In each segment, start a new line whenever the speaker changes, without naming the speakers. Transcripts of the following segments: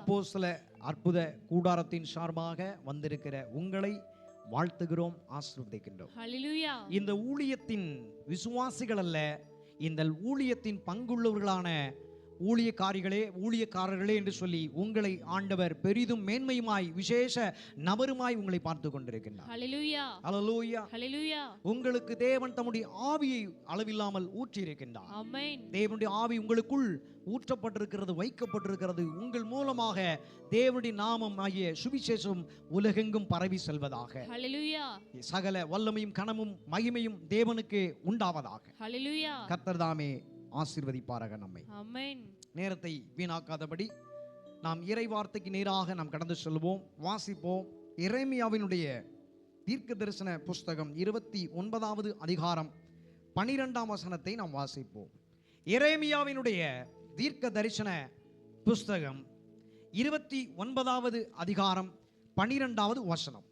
அப்போஸ்தல அற்புத கூடாரத்தின் சார்பாக வந்திருக்கிற உங்களை வாழ்த்துகிறோம், ஆசீர்வதிக்கின்றோம்.
ஹல்லேலூயா.
இந்த ஊழியத்தின் விசுவாசிகள் அல்ல, இந்த ஊழியத்தின் பங்குள்ளவர்களான ஊழியக்காரர்களே என்று சொல்லி உங்களை ஆண்டவர் பெரிதும் மேன்மையுமாய் விசேஷ நபருமாய் உங்களை பார்த்து கொண்டிருக்கின்றார்.
ஹல்லேலூயா.
ஹல்லேலூயா.
ஹல்லேலூயா.
உங்களுக்கு தேவன் தம்முடைய ஆவியை அளவில்லாமல் ஊற்றி இருக்கின்றார்.
ஆமென்.
தேவனுடைய ஆவி உங்களுக்குள் ஊற்றப்பட்டிருக்கிறது, வைக்கப்பட்டிருக்கிறது. உங்கள் மூலமாக தேவனுடைய நாமம் ஆகிய சுவிசேஷம் உலகெங்கும் பரவி செல்வதாக.
ஹல்லேலூயா.
சகல வல்லமையும் கனமும் மகிமையும் தேவனுக்கு உண்டாவதாக.
ஹல்லேலூயா.
கர்த்தர் தாமே ஆசீர்வதிப்பாராக நம்மை.
ஆமென்.
நேரத்தை வீணாக்காதபடி நாம் இறை வார்த்தைக்கு நேராக நாம் கடந்து செல்வோம், வாசிப்போம். எரேமியாவினுடைய தீர்க்க தரிசன புஸ்தகம் 29வது அதிகாரம் 12ஆம் வசனத்தை நாம் வாசிப்போம். எரேமியாவினுடைய தீர்க்க தரிசன புஸ்தகம் 29வது அதிகாரம் 12வது வசனம்.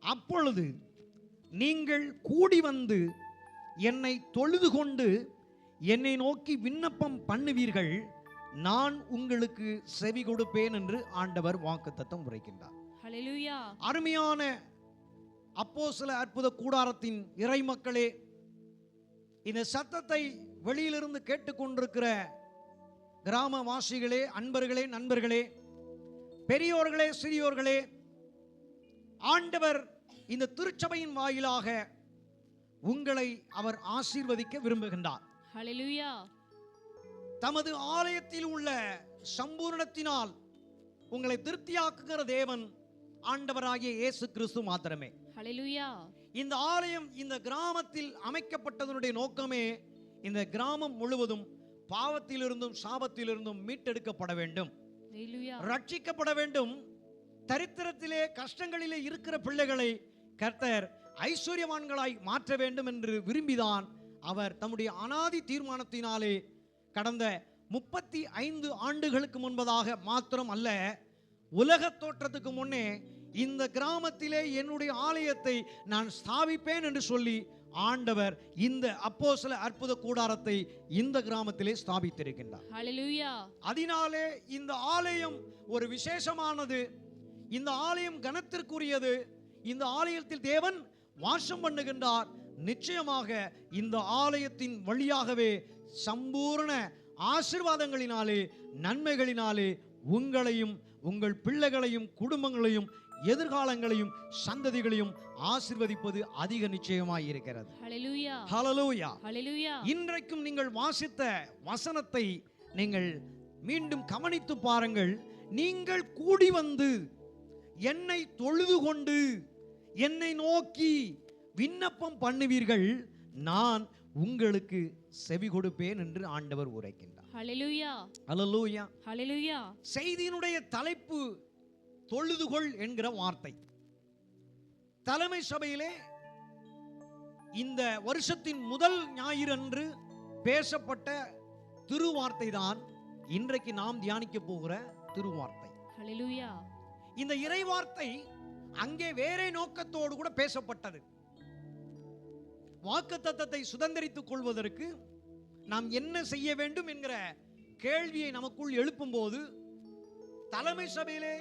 அப்பொழுது நீங்கள் கூடி வந்து என்னை தொழுது கொண்டு என்னை நோக்கி விண்ணப்பம் பண்ணுவீர்கள், நான் உங்களுக்கு செவி கொடுப்பேன் என்று ஆண்டவர் வாக்குத்தத்தம் உரைக்கின்றார்.
ஹல்லேலூயா.
அருமையான அப்போஸ்தல அற்புத கூடாரத்தின் இறை மக்களே, இந்த சத்தத்தை வெளியிலிருந்து கேட்டுக்கொண்டிருக்கிற கிராமவாசிகளே, அன்பர்களே, நண்பர்களே, பெரியோர்களே, சிறியோர்களே, ஆண்டவர் இந்த திருச்சபையின் வாயிலாக உங்களை அவர் ஆசீர்வதிக்க விரும்புகின்றார்.
ஹல்லேலூயா.
தமது ஆலயத்தில் உள்ள சம்பூரணத்தினால் உங்களை திருப்தியாக்குகிற தேவன் ஆண்டவராகிய இயேசு கிறிஸ்து மாத்திரமே.
ஹல்லேலூயா. இந்த
ஆலயம் இந்த கிராமத்தில் அமைக்கப்பட்டதனுடைய நோக்கமே இந்த கிராமம் முழுவதும் பாவத்திலிருந்தும் சாபத்திலிருந்தும் மீட்டெடுக்கப்பட வேண்டும், ரட்சிக்கப்பட வேண்டும். தரித்திரத்திலே கஷ்டங்களிலே இருக்கிற பிள்ளைகளை கர்த்தர் ஐஸ்வர்யவான்களாய் மாற்ற வேண்டும் என்று விரும்பிதான் அவர் தம்முடைய அனாதி தீர்மானத்தினாலே கடந்த 35 ஆண்டுகளுக்கு முன்பதாக மாத்திரம் அல்ல, உலக தோற்றத்துக்கு முன்னே இந்த கிராமத்திலே என்னுடைய ஆலயத்தை நான் ஸ்தாபிப்பேன் என்று சொல்லி ஆண்டவர் இந்த அப்போஸ்தல அற்புத கூடாரத்தை இந்த கிராமத்திலே ஸ்தாபித்திருக்கின்றார்.
ஹல்லேலூயா.
அதனாலே இந்த ஆலயம் ஒரு விசேஷமானது, இந்த ஆலயம் கனத்திற்குரியது, இந்த ஆலயத்தில் தேவன் வாசம் பண்ணுகின்றார். நிச்சயமாக இந்த ஆலயத்தின் வழியாகவே சம்பூர்ண ஆசீர்வாதங்களினாலே, நன்மைகளினாலே உங்களையும் உங்கள் பிள்ளைகளையும் குடும்பங்களையும் எதிர்காலங்களையும் சந்ததிகளையும் ஆசீர்வதிப்பது அதிக நிச்சயமாய் இருக்கிறது.
ஹல்லேலூயா.
ஹல்லேலூயா.
ஹல்லேலூயா.
இன்றைக்கும் நீங்கள் வாசித்த வசனத்தை நீங்கள் மீண்டும் கவனித்து பாருங்கள். நீங்கள் கூடி வந்து என்னை தொழுது கொண்டு என்னை நோக்கி விண்ணப்பம் பண்ணுவீர்கள், நான் உங்களுக்கு செவி கொடுப்பேன் என்று ஆண்டவர் உரைக்கின்றார்.
ஹல்லேலூயா.
ஹல்லேலூயா.
ஹல்லேலூயா.
செய்தியினுடைய தலைப்பு தொழுதுகொள் என்கிற வார்த்தை. தலைமை சபையிலே இந்த வருஷத்தின் முதல் ஞாயிறன்று பேசப்பட்ட திருவார்த்தை தான் இன்றைக்கு நாம் தியானிக்க போகிற திருவார்த்தை.
ஹல்லேலூயா.
இந்த இறை வார்த்தை அங்கே வேற நோக்கத்தோடு கூட பேசப்பட்டது. வாக்குத்தத்தத்தை சுதந்திரித்துக் கொள்வதற்கு நாம் என்ன செய்ய வேண்டும் என்கிற கேள்வியை நமக்குள் எழுப்பும் போது தலைமை சபையிலே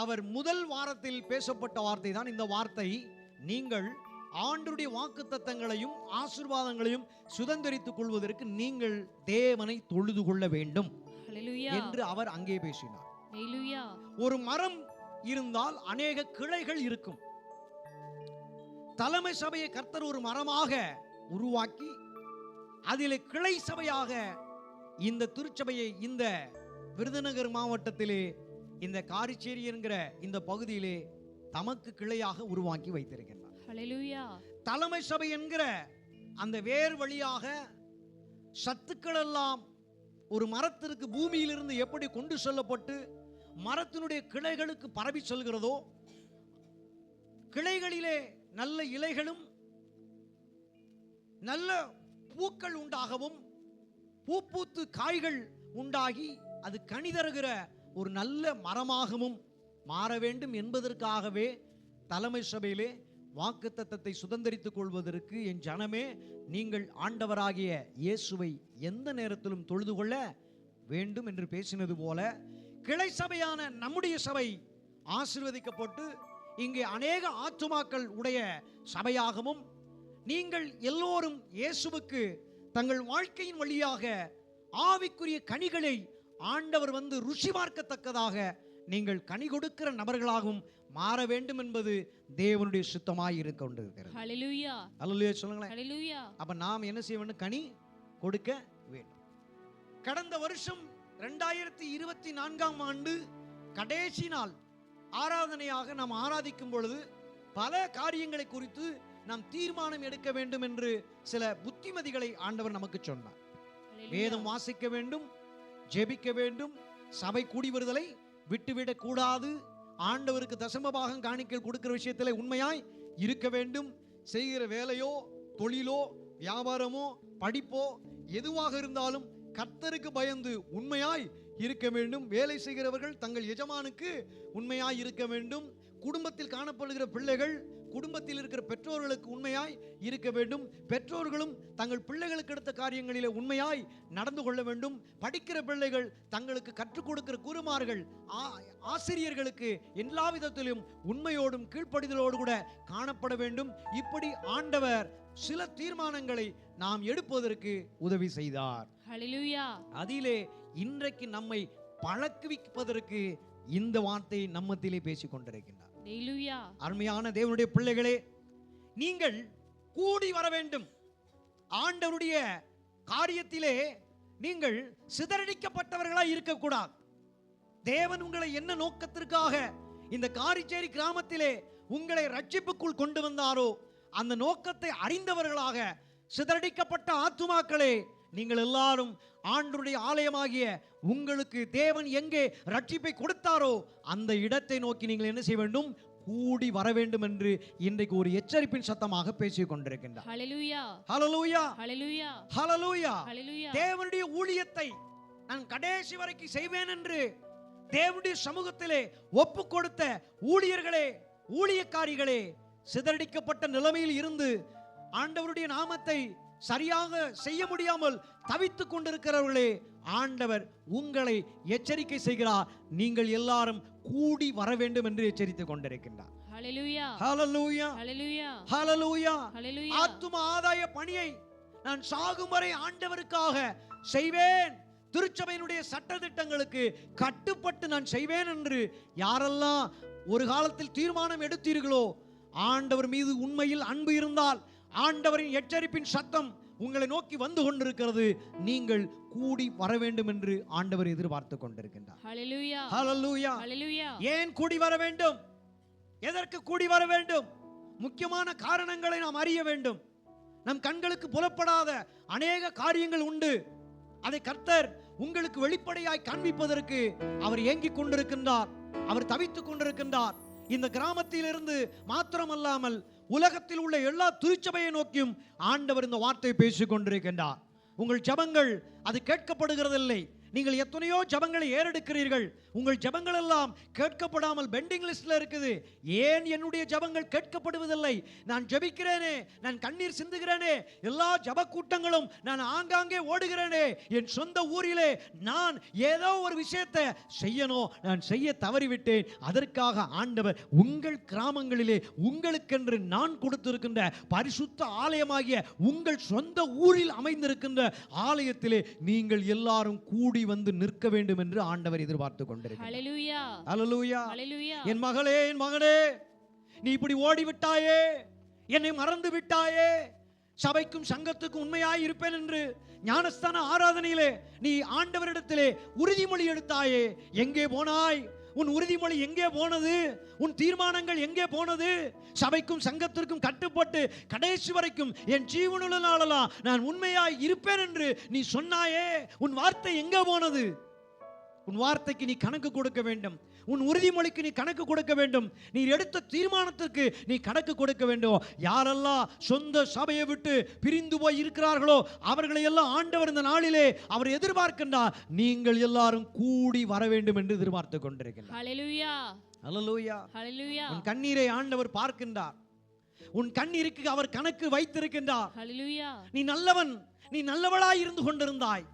அவர் முதல் வாரத்தில் பேசப்பட்ட வார்த்தை தான் இந்த வார்த்தை. நீங்கள் ஆண்டவருடைய வாக்குத்தத்தங்களையும் ஆசீர்வாதங்களையும் சுதந்திரித்துக் கொள்வதற்கு நீங்கள் தேவனை தொழுது கொள்ள வேண்டும் என்று அவர் அங்கே பேசினார். ஒரு மரம் இருந்தால் அநேக கிளைகள் இருக்கும். தலைமை சபையை கர்த்தர் ஒரு மரமாக உருவாக்கி அதிலே கிளை சபையாக இந்த திருச்சபையை இந்த விருதுநகர் மாவட்டத்திலே இந்த காரிச்சேரி என்கிற இந்த பகுதியிலே தமக்கு கிளையாக உருவாக்கி வைத்திருக்கின்றார்.
ஹல்லேலூயா.
தலைமை சபை என்கிற அந்த வேர் வழியாக சத்துக்கள் எல்லாம் ஒரு மரத்திற்கு பூமியிலிருந்து எப்படி கொண்டு செல்லப்பட்டு மரத்தினுடைய கிளைகளுக்கு பரவி செல்கிறதோ, கிளைகளிலே நல்ல இலைகளும் நல்ல பூக்கள் உண்டாகவும் பூத்து காய்கள் உண்டாகி அது கனி தருகிற ஒரு நல்ல மரமாகவும் மாற வேண்டும் என்பதற்காகவே தலைமை சபையிலே வாக்குத்தத்தத்தை சுதந்திரித்துக் கொள்வதற்கு என் ஜனமே நீங்கள் ஆண்டவராகிய இயேசுவை எந்த நேரத்திலும் தொழுது கொள்ள வேண்டும் என்று பேசினது போல கிளை சபையான நம்முடைய சபை ஆசீர்வதிக்கப்பட்டு இங்கே அநேக ஆத்துமாக்கள் உடைய சபையாகவும், நீங்கள் எல்லோரும் இயேசுவுக்கு தங்கள் வாழ்க்கையின் வழியாக ஆவிக்குரிய கனிகளை ஆண்டவர் வந்து ருசி பார்க்கத்தக்கதாக நீங்கள் கனி கொடுக்கிற நபர்களாகவும் மாற வேண்டும் என்பது தேவனுடைய சுத்தமாய் இருக்க கொண்டிருக்கிறது.
ஹல்லேலூயா.
ஹல்லேலூயா சொல்லுங்களேன்.
ஹல்லேலூயா.
அப்ப நாம் என்ன செய்ய வேண்டும்? கனி கொடுக்க வேண்டும். கடந்த வருஷம் 2024ஆம் ஆண்டு கடைசி நாள் ஆராதனையாக நாம் ஆராதிக்கும் பொழுது பல காரியங்களை குறித்து நாம் தீர்மானம் எடுக்க வேண்டும் என்று சில புத்திமதிகளை ஆண்டவர் நமக்கு சொன்னார். வேதம் வாசிக்க வேண்டும், ஜெபிக்க வேண்டும், சபை கூடி வருதலை விட்டுவிடக் கூடாது, ஆண்டவருக்கு தசமபாகம் காணிக்கை கொடுக்கிற விஷயத்தில் உண்மையாய் இருக்க வேண்டும், செய்கிற வேலையோ தொழிலோ வியாபாரமோ படிப்போ எதுவாக இருந்தாலும் கர்த்தருக்கு பயந்து உண்மையாய் இருக்க வேண்டும். வேலை செய்கிறவர்கள் தங்கள் எஜமானுக்கு உண்மையாய் இருக்க வேண்டும். குடும்பத்தில் காணப்படுகிற பிள்ளைகள் குடும்பத்தில் இருக்கிற பெற்றோர்களுக்கு உண்மையாய் இருக்க வேண்டும். பெற்றோர்களும் தங்கள் பிள்ளைகளுக்கு எடுத்த காரியங்களிலே உண்மையாய் நடந்து கொள்ள வேண்டும். படிக்கிற பிள்ளைகள் தங்களுக்கு கற்றுக் கொடுக்கிற குருமார்கள் ஆசிரியர்களுக்கு எல்லா விதத்திலும் உண்மையோடும் கீழ்ப்படிதலோடு கூட காணப்பட வேண்டும். இப்படி ஆண்டவர் சில தீர்மானங்களை நாம் எடுப்பதற்கு உதவி செய்தார். ஹல்லேலூயா. அதிலே இன்றைக்கு நம்மை பழக்குவிப்பதற்கு இந்த வார்த்தையை நம்மத்திலே பேசிக் கொண்டிருக்கின்றார். அருமையான தேவனுடைய பிள்ளைகளே, நீங்கள் கூடி வர வேண்டும். ஆண்டவருடைய காரியத்திலே நீங்கள் சிதறடிக்கப்பட்டவர்களாய் இருக்கக்கூடாது. தேவன் உங்களை என்ன நோக்கத்திற்காக இந்த காரிச்சேரி கிராமத்திலே உங்களை ரட்சிப்புக்குள் கொண்டு வந்தாரோ அந்த நோக்கத்தை அறிந்தவர்களாக சிதறடிக்கப்பட்ட ஆத்துமாக்களே, நீங்கள் எல்லாரும் ஆண்டவருடைய ஆலயமாகிய உங்களுக்கு தேவன் எங்கே ரட்சிப்பை கொடுத்தாரோ அந்த இடத்தை நோக்கி நீங்கள் என்ன செய்ய வேண்டும்? கூடி வர வேண்டும் என்று இன்றைக்கு ஒரு எச்சரிப்பின் சத்தமாக பேசிக் கொண்டிருக்கின்றார். ஹல்லேலூயா. ஹல்லேலூயா. ஹல்லேலூயா. ஹல்லேலூயா. ஹல்லேலூயா. தேவனுடைய ஊழியத்தை நான் கடைசி வரைக்கும் செய்வேன் என்று தேவனுடைய சமூகத்திலே ஒப்பு கொடுத்த ஊழியர்களே, ஊழியக்காரிகளே, சிதறடிக்கப்பட்ட நிலைமையில் இருந்து ஆண்டவருடைய நாமத்தை சரியாக செய்ய முடியாமல் தவித்துக் கொண்டிருக்கிறவர்களே, ஆண்டவர் உங்களை எச்சரிக்கை செய்கிறார். நீங்கள் எல்லாரும் கூடி வர வேண்டும் என்று எச்சரித்துக் கொண்டிருக்கின்றார். ஹல்லேலூயா. ஹல்லேலூயா. ஹல்லேலூயா. ஹல்லேலூயா. ஹல்லேலூயா. ஆத்தும ஆதாய பணியை நான் சாகும் வரை ஆண்டவருக்காக செய்வேன், திருச்சபையினுடைய சட்டதிட்டங்களுக்கு கட்டுப்பட்டு நான் செய்வேன் என்று யாரெல்லாம் ஒரு காலத்தில் தீர்மானம் எடுத்தீர்களோ, ஆண்டவர் மீது உண்மையில் அன்பு இருந்தால் ஆண்டவரின் எச்சரிப்பின் சத்தம் உங்களை நோக்கி வந்து கொண்டிருக்கிறது. நீங்கள் கூடி வர வேண்டும் என்று ஆண்டவர் எதிர்பார்த்து கொண்டிருக்கின்றார். ஹல்லேலூயா. ஹல்லேலூயா. ஹல்லேலூயா. ஏன் கூடி வர வேண்டும்? எதற்கு கூடி வர வேண்டும்? முக்கியமான காரணங்களை நாம் அறிய வேண்டும். நம் கண்களுக்கு புலப்படாத அநேக காரியங்கள் உண்டு. அதை கர்த்தர் உங்களுக்கு வெளிப்படையாய் காண்பிப்பதற்கு அவர் ஏங்கிக் கொண்டிருக்கின்றார். அவர் தவித்துக் கொண்டிருக்கின்றார். இந்த கிராமத்திலிருந்து மாத்திரமல்லாமல் உலகத்தில் உள்ள எல்லா திருச்சபையை நோக்கியும் ஆண்டவர் இந்த வார்த்தை பேசிக் கொண்டிருக்கின்றார். உங்கள் ஜெபங்கள் அது கேட்கப்படுகிறதில்லை. நீங்கள் எத்தனையோ ஜெபங்களை ஏறெடுக்கிறீர்கள். உங்கள் ஜெபங்கள் எல்லாம் கேட்கப்படாமல் பெண்டிங் லிஸ்ட்ல இருக்குது. ஏன் என்னுடைய ஜெபங்கள் கேட்கப்படுவதில்லை? நான் ஜெபிக்கிறேனே, நான் கண்ணீர் சிந்துகிறேனே, எல்லா ஜெப கூட்டங்களும் நான் ஆங்காங்கே ஓடுகிறேனே, என் சொந்த ஊரிலே நான் ஏதோ ஒரு விஷயத்தை செய்யணும், நான் செய்ய தவறிவிட்டேன். அதற்காக ஆண்டவர் உங்கள் கிராமங்களிலே உங்களுக்கென்று நான் கொடுத்திருக்கின்ற பரிசுத்த ஆலயமாகிய உங்கள் சொந்த ஊரில் அமைந்திருக்கின்ற ஆலயத்திலே நீங்கள் எல்லாரும் கூடி வந்து நிற்க வேண்டும் என்று ஆண்டவர் எதிர்பார்த்து கொண்டிருக்கிறார். ஹல்லேலூயா. ஹல்லேலூயா. ஹல்லேலூயா. என் மகளே, என் மகனே, நீ இப்படி ஓடிவிட்டாயே, என்னை மறந்து விட்டாயே, சபைக்கும் சங்கத்துக்கும் உண்மையாய் இருப்பேன் என்று ஞானஸ்தான ஆராதனையிலே நீ ஆண்டவரிடத்திலே உறுதிமொழி எடுத்தாயே, எங்கே போனாய்? உன் உறுதிமொழி எங்கே போனது? உன் தீர்மானங்கள் எங்கே போனது? சபைக்கும் சங்கத்திற்கும் கட்டுப்பட்டு கடைசி வரைக்கும் என் ஜீவனுள்ள நாளெல்லாம் நான் உண்மையாய் இருப்பேன் என்று நீ சொன்னாயே, உன் வார்த்தை எங்கே போனது? உன் வார்த்தைக்கு நீ கணக்கு கொடுக்க வேண்டும். உன் உறுதிமொழிக்கு நீ கணக்கு கொடுக்க வேண்டும். நீ எடுத்த தீர்மானத்துக்கு நீ கணக்கு கொடுக்க வேண்டும். யாரெல்லாம் சொந்த சபையை விட்டு பிரிந்து போய் இருக்கிறார்களோ அவர்களை எல்லாம் ஆண்டவர் இந்த நாளிலே அவர் எதிர்பார்க்கின்றார். நீங்கள் எல்லாரும் கூடி வர வேண்டும் என்று எதிர்பார்த்து கொண்டிருக்கிறார். ஹல்லேலூயா. ஹல்லேலூயா. ஹல்லேலூயா. உன் கண்ணீரை ஆண்டவர் பார்க்கின்றார். உன் கண்ணீருக்கு அவர் கணக்கு வைத்திருக்கின்றார். ஹல்லேலூயா. நீ நல்லவன், நீ நல்லவளாய் இருந்து கொண்டிருந்தாய்.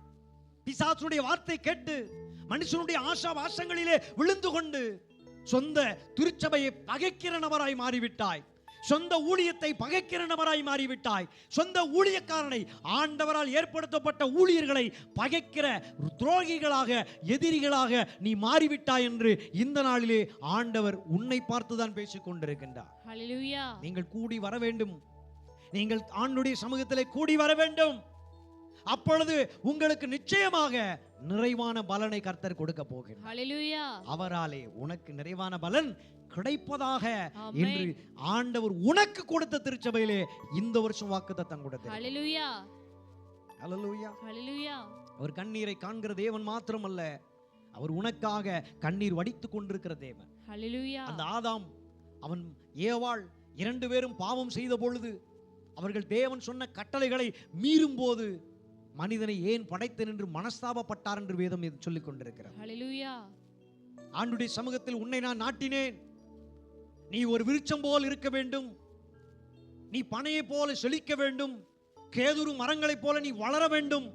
பிசாசுடைய வார்த்தை கேட்டு மனுஷனுடைய ஆசாவாசங்களிலே விழுந்து கொண்டு சொந்த திருச்சபையை பகைக்கிற நபராய் மாறிவிட்டாய். சொந்த ஊழியத்தை பகைக்கிற நபராய் மாறிவிட்டாய். சொந்த ஊழியக்காரனை, ஆண்டவரால் ஏற்படுத்தப்பட்ட ஊழியர்களை பகைக்கிற துரோகிகளாக, எதிரிகளாக நீ மாறிவிட்டாய் என்று இந்த நாளிலே ஆண்டவர் உன்னை பார்த்துதான் பேசிக் கொண்டிருக்கின்றார்.
ஹல்லேலூயா.
நீங்கள் கூடி வர வேண்டும். நீங்கள் ஆண்டுடைய சமூகத்திலே கூடி வர வேண்டும். அப்பொழுது உங்களுக்கு நிச்சயமாக நிறைவான பலனை கர்த்தர் கொடுக்க போகிறார்.
ஹல்லேலூயா.
அவராலே உனக்கு நிறைவான பலன் கிடைப்பதாக
ஆமென்.
என்று ஆண்டவர் உனக்கு கொடுத்த திருச்சபையிலே இந்த வருஷம் வாக்குத்தத்தம் கொடுத்தார்.
ஹல்லேலூயா.
ஹல்லேலூயா.
ஹல்லேலூயா.
அவர் கண்ணீரை காண்கிற தேவன் மாத்திரமல்ல, அவர் உனக்காக கண்ணீர் வடித்துக் கொண்டிருக்கிற தேவன்.
ஹல்லேலூயா.
அந்த ஆதாம், அவன் ஏவாள் 2 பேரும் பாவம் செய்த பொழுது அவர்கள் தேவன் சொன்ன கட்டளைகளை மீறும் போது மனிதனை ஏன் படைத்தேன் என்று மனஸ்தாபப்பட்டார் என்று வேதம் சொல்லிக் கொண்டிருக்கிறார்.
ஹல்லேலூயா.
ஆண்டுடைய சமூகத்தில் உன்னை நான் நாட்டினேன். நீ ஒரு விருட்சம் போல் இருக்க வேண்டும். நீ பனையை போல செழிக்க வேண்டும். கேதுரு மரங்களைப் போல நீ வளர வேண்டும்.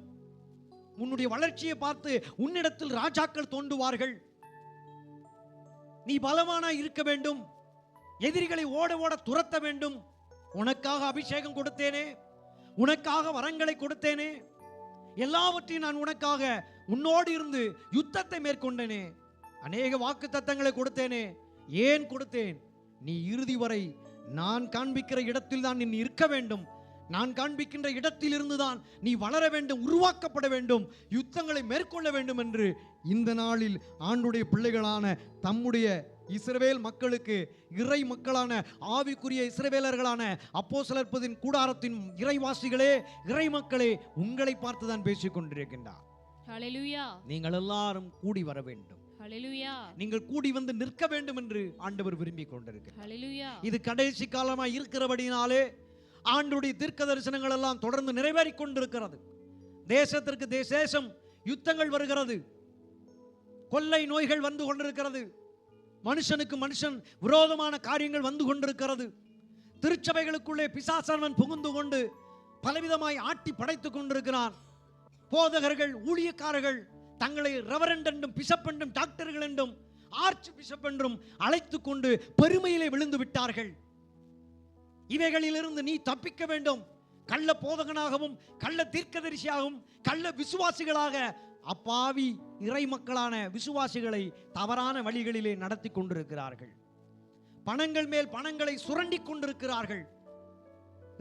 உன்னுடைய வளர்ச்சியை பார்த்து உன்னிடத்தில் ராஜாக்கள் தோன்றுவார்கள். நீ பலமானாய் இருக்க வேண்டும். எதிரிகளை ஓட ஓட துரத்த வேண்டும். உனக்காக அபிஷேகம் கொடுத்தேனே, உனக்காக வரங்களை கொடுத்தேனே, எல்லாவற்றையும் நான் உனக்காக உன்னோடு இருந்து யுத்தத்தை மேற்கொண்டேனே, அநேக வாக்கு தத்தங்களை கொடுத்தேனே. ஏன் கொடுத்தேன்? நீ இறுதி வரை நான் காண்பிக்கிற இடத்தில் தான் நீ இருக்க வேண்டும். நான் காண்பிக்கின்ற இடத்தில் இருந்துதான் நீ வளர வேண்டும், உருவாக்கப்பட வேண்டும், யுத்தங்களை மேற்கொள்ள வேண்டும் என்று இந்த நாளில் ஆண்டுடைய பிள்ளைகளான தம்முடைய இஸ்ரவேல் மக்களுக்கு, இறை மக்களான ஆவிக்குரிய இஸ்ரவேலர்களான அப்போஸ்தலர்களின் கூடாரத்தின் இறைவாசிகளே, இறை மக்களே, உங்களை பார்த்துதான் பேசிக் கொண்டிருக்கின்றார்.
ஹல்லேலூயா.
நீங்கள் எல்லாரும் கூடி வர வேண்டும்.
ஹல்லேலூயா.
நீங்கள் கூடி வந்து நிற்க வேண்டும் என்று ஆண்டவர் விரும்பிக் கொண்டிருக்கிறார்.
ஹல்லேலூயா.
இது கடைசி காலமாய் இருக்கிறபடினாலே ஆண்டுடைய தீர்க்க தரிசனங்கள் எல்லாம் தொடர்ந்து நிறைவேறிக் கொண்டிருக்கிறது. தேசத்திற்கு தேசம் யுத்தங்கள் வருகிறது. கொள்ளை நோய்கள் வந்து கொண்டிருக்கிறது. மனுஷனுக்கு மனுஷன் விரோதமான காரியங்கள் வந்து கொண்டிருக்கிறது. திருச்சபைகளுக்குள்ளே பிசாசானவன் புகுந்து கொண்டு பலவிதமாய் ஆட்டி படைத்துக் கொண்டிருக்கிறான். போதகர்கள், ஊழியக்காரர்கள் தங்களை ரெவரண்ட் என்றும், பிஷப் என்றும், டாக்டர்கள் என்றும், ஆர்ச் பிஷப் என்றும் அழைத்துக் கொண்டு பெருமையிலே விழுந்து விட்டார்கள். இவைகளிலிருந்து நீ தப்பிக்க வேண்டும். கள்ள போதகனாகவும், கள்ள தீர்க்கதரிசியாகவும், கள்ள விசுவாசிகளாக அப்பாவி இறை மக்களான விசுவாசிகளை தவறான வழிகளிலே நடத்தி கொண்டிருக்கிறார்கள். பணங்கள் மேல் பணங்களை சுரண்டி கொண்டிருக்கிறார்கள்.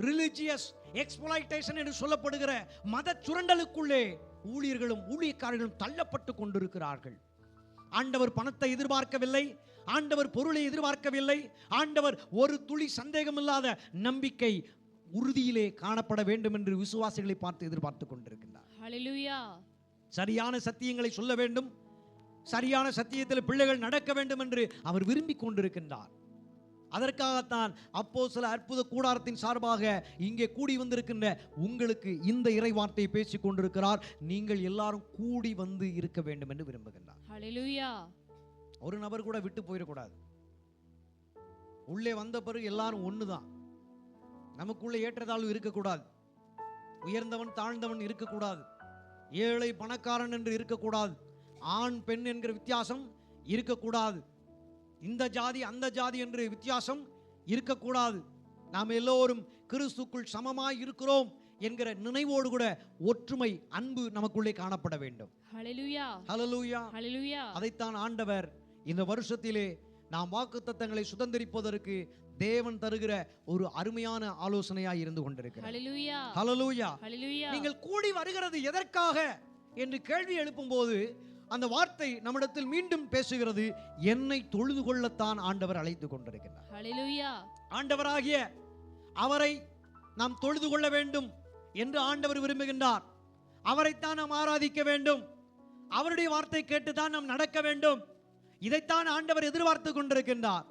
ரிலிஜியஸ் எக்ஸ்ப்ளாய்டேஷன் என்று சொல்லப்படுகிற மத சுரண்டலுக்குள்ளே ஊழியர்களும் ஊழியக்காரர்களும் தள்ளப்பட்டு கொண்டிருக்கிறார்கள். ஆண்டவர் பணத்தை எதிர்பார்க்கவில்லை. ஆண்டவர் பொருளை எதிர்பார்க்கவில்லை. ஆண்டவர் ஒரு துளி சந்தேகமில்லாத நம்பிக்கை உறுதியிலே காணப்பட வேண்டும் என்று விசுவாசிகளை பார்த்து எதிர்பார்த்து கொண்டிருக்கிறார்.
ஹல்லேலூயா.
சரியான சத்தியங்களை சொல்ல வேண்டும். சரியான சத்தியத்தில் பிள்ளைகள் நடக்க வேண்டும் என்று அவர் விரும்பிக் கொண்டிருக்கின்றார். அதற்காகத்தான் அப்போஸ்தல அற்புத கூடாரத்தின் சார்பாக இங்கே கூடி வந்திருக்கின்ற உங்களுக்கு இந்த இறை வார்த்தையை பேசிக் கொண்டிருக்கிறார். நீங்கள் எல்லாரும் கூடி வந்து இருக்க வேண்டும் என்று விரும்புகின்றார்.
ஹல்லேலூயா.
ஒரு நபர் கூட விட்டு போயிடக்கூடாது. உள்ளே வந்த பிறகு எல்லாரும் ஒண்ணுதான். நமக்குள்ளே ஏற்றத்தாழ்வு இருக்கக்கூடாது. உயர்ந்தவன் தாழ்ந்தவன் இருக்கக்கூடாது. ஏழை பணக்காரன் என்று இருக்கக்கூடாது. ஆண் பெண் என்கிற வித்தியாசம் இருக்கக்கூடாது. இந்த ஜாதி அந்த ஜாதி என்று வித்தியாசம் இருக்கக்கூடாது. நாம் எல்லோரும் கிறிஸ்துக்குள் சமமாய் இருக்கிறோம் என்கிற நினைவோடு கூட ஒற்றுமை, அன்பு நமக்குள்ளே காணப்பட வேண்டும்.
ஹல்லேலூயா.
ஹல்லேலூயா.
ஹல்லேலூயா.
அதைத்தான் ஆண்டவர் இந்த வருஷத்திலே நாம் வாக்குத்தத்தங்களை சுதந்திரிப்பதற்கு தேவன் தருகிற ஒரு அருமையான ஆலோசனையாய் இருந்து கொண்டிருக்கிறார்.
ஹல்லேலூயா.
ஹல்லேலூயா.
ஹல்லேலூயா.
நீங்கள் கூடி வருகிறது எதற்காக என்று கேள்வி எழுப்பும் போது அந்த வார்த்தை நம்மிடத்தில் மீண்டும் பேசுகிறது. என்னை தொழுது கொள்ளத்தான் ஆண்டவர் அழைத்துக் கொண்டிருக்கிறார்.
ஹல்லேலூயா.
ஆண்டவராகிய அவரை நாம் தொழுது கொள்ள வேண்டும் என்று ஆண்டவர் விரும்புகின்றார். அவரைத்தான் நாம் ஆராதிக்க வேண்டும். அவருடைய வார்த்தை கேட்டுத்தான் நாம் நடக்க வேண்டும். இதைத்தான் ஆண்டவர் எதிர்பார்த்து கொண்டிருக்கின்றார்.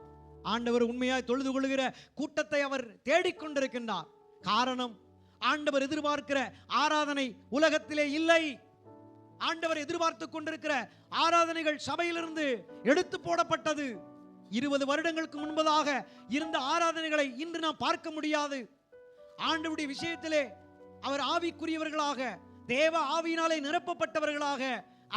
ஆண்டவர் உண்மையாய் தொழுது கொள்கிற கூட்டத்தை அவர் தேடிக்கொண்டிருக்கின்றார். காரணம், ஆண்டவர் எதிர்பார்க்கிற ஆராதனை உலகத்திலே இல்லை. ஆண்டவர் எதிர்பார்த்து கொண்டிருக்கிற ஆராதனைகள் சபையிலிருந்து எடுத்து போடப்பட்டது. 20 வருடங்களுக்கு முன்பதாக இருந்த ஆராதனைகளை இன்று நாம் பார்க்க முடியாது. ஆண்டவருடைய விஷயத்திலே அவர் ஆவிக்குரியவர்களாக, தேவ ஆவியினாலே நிரப்பப்பட்டவர்களாக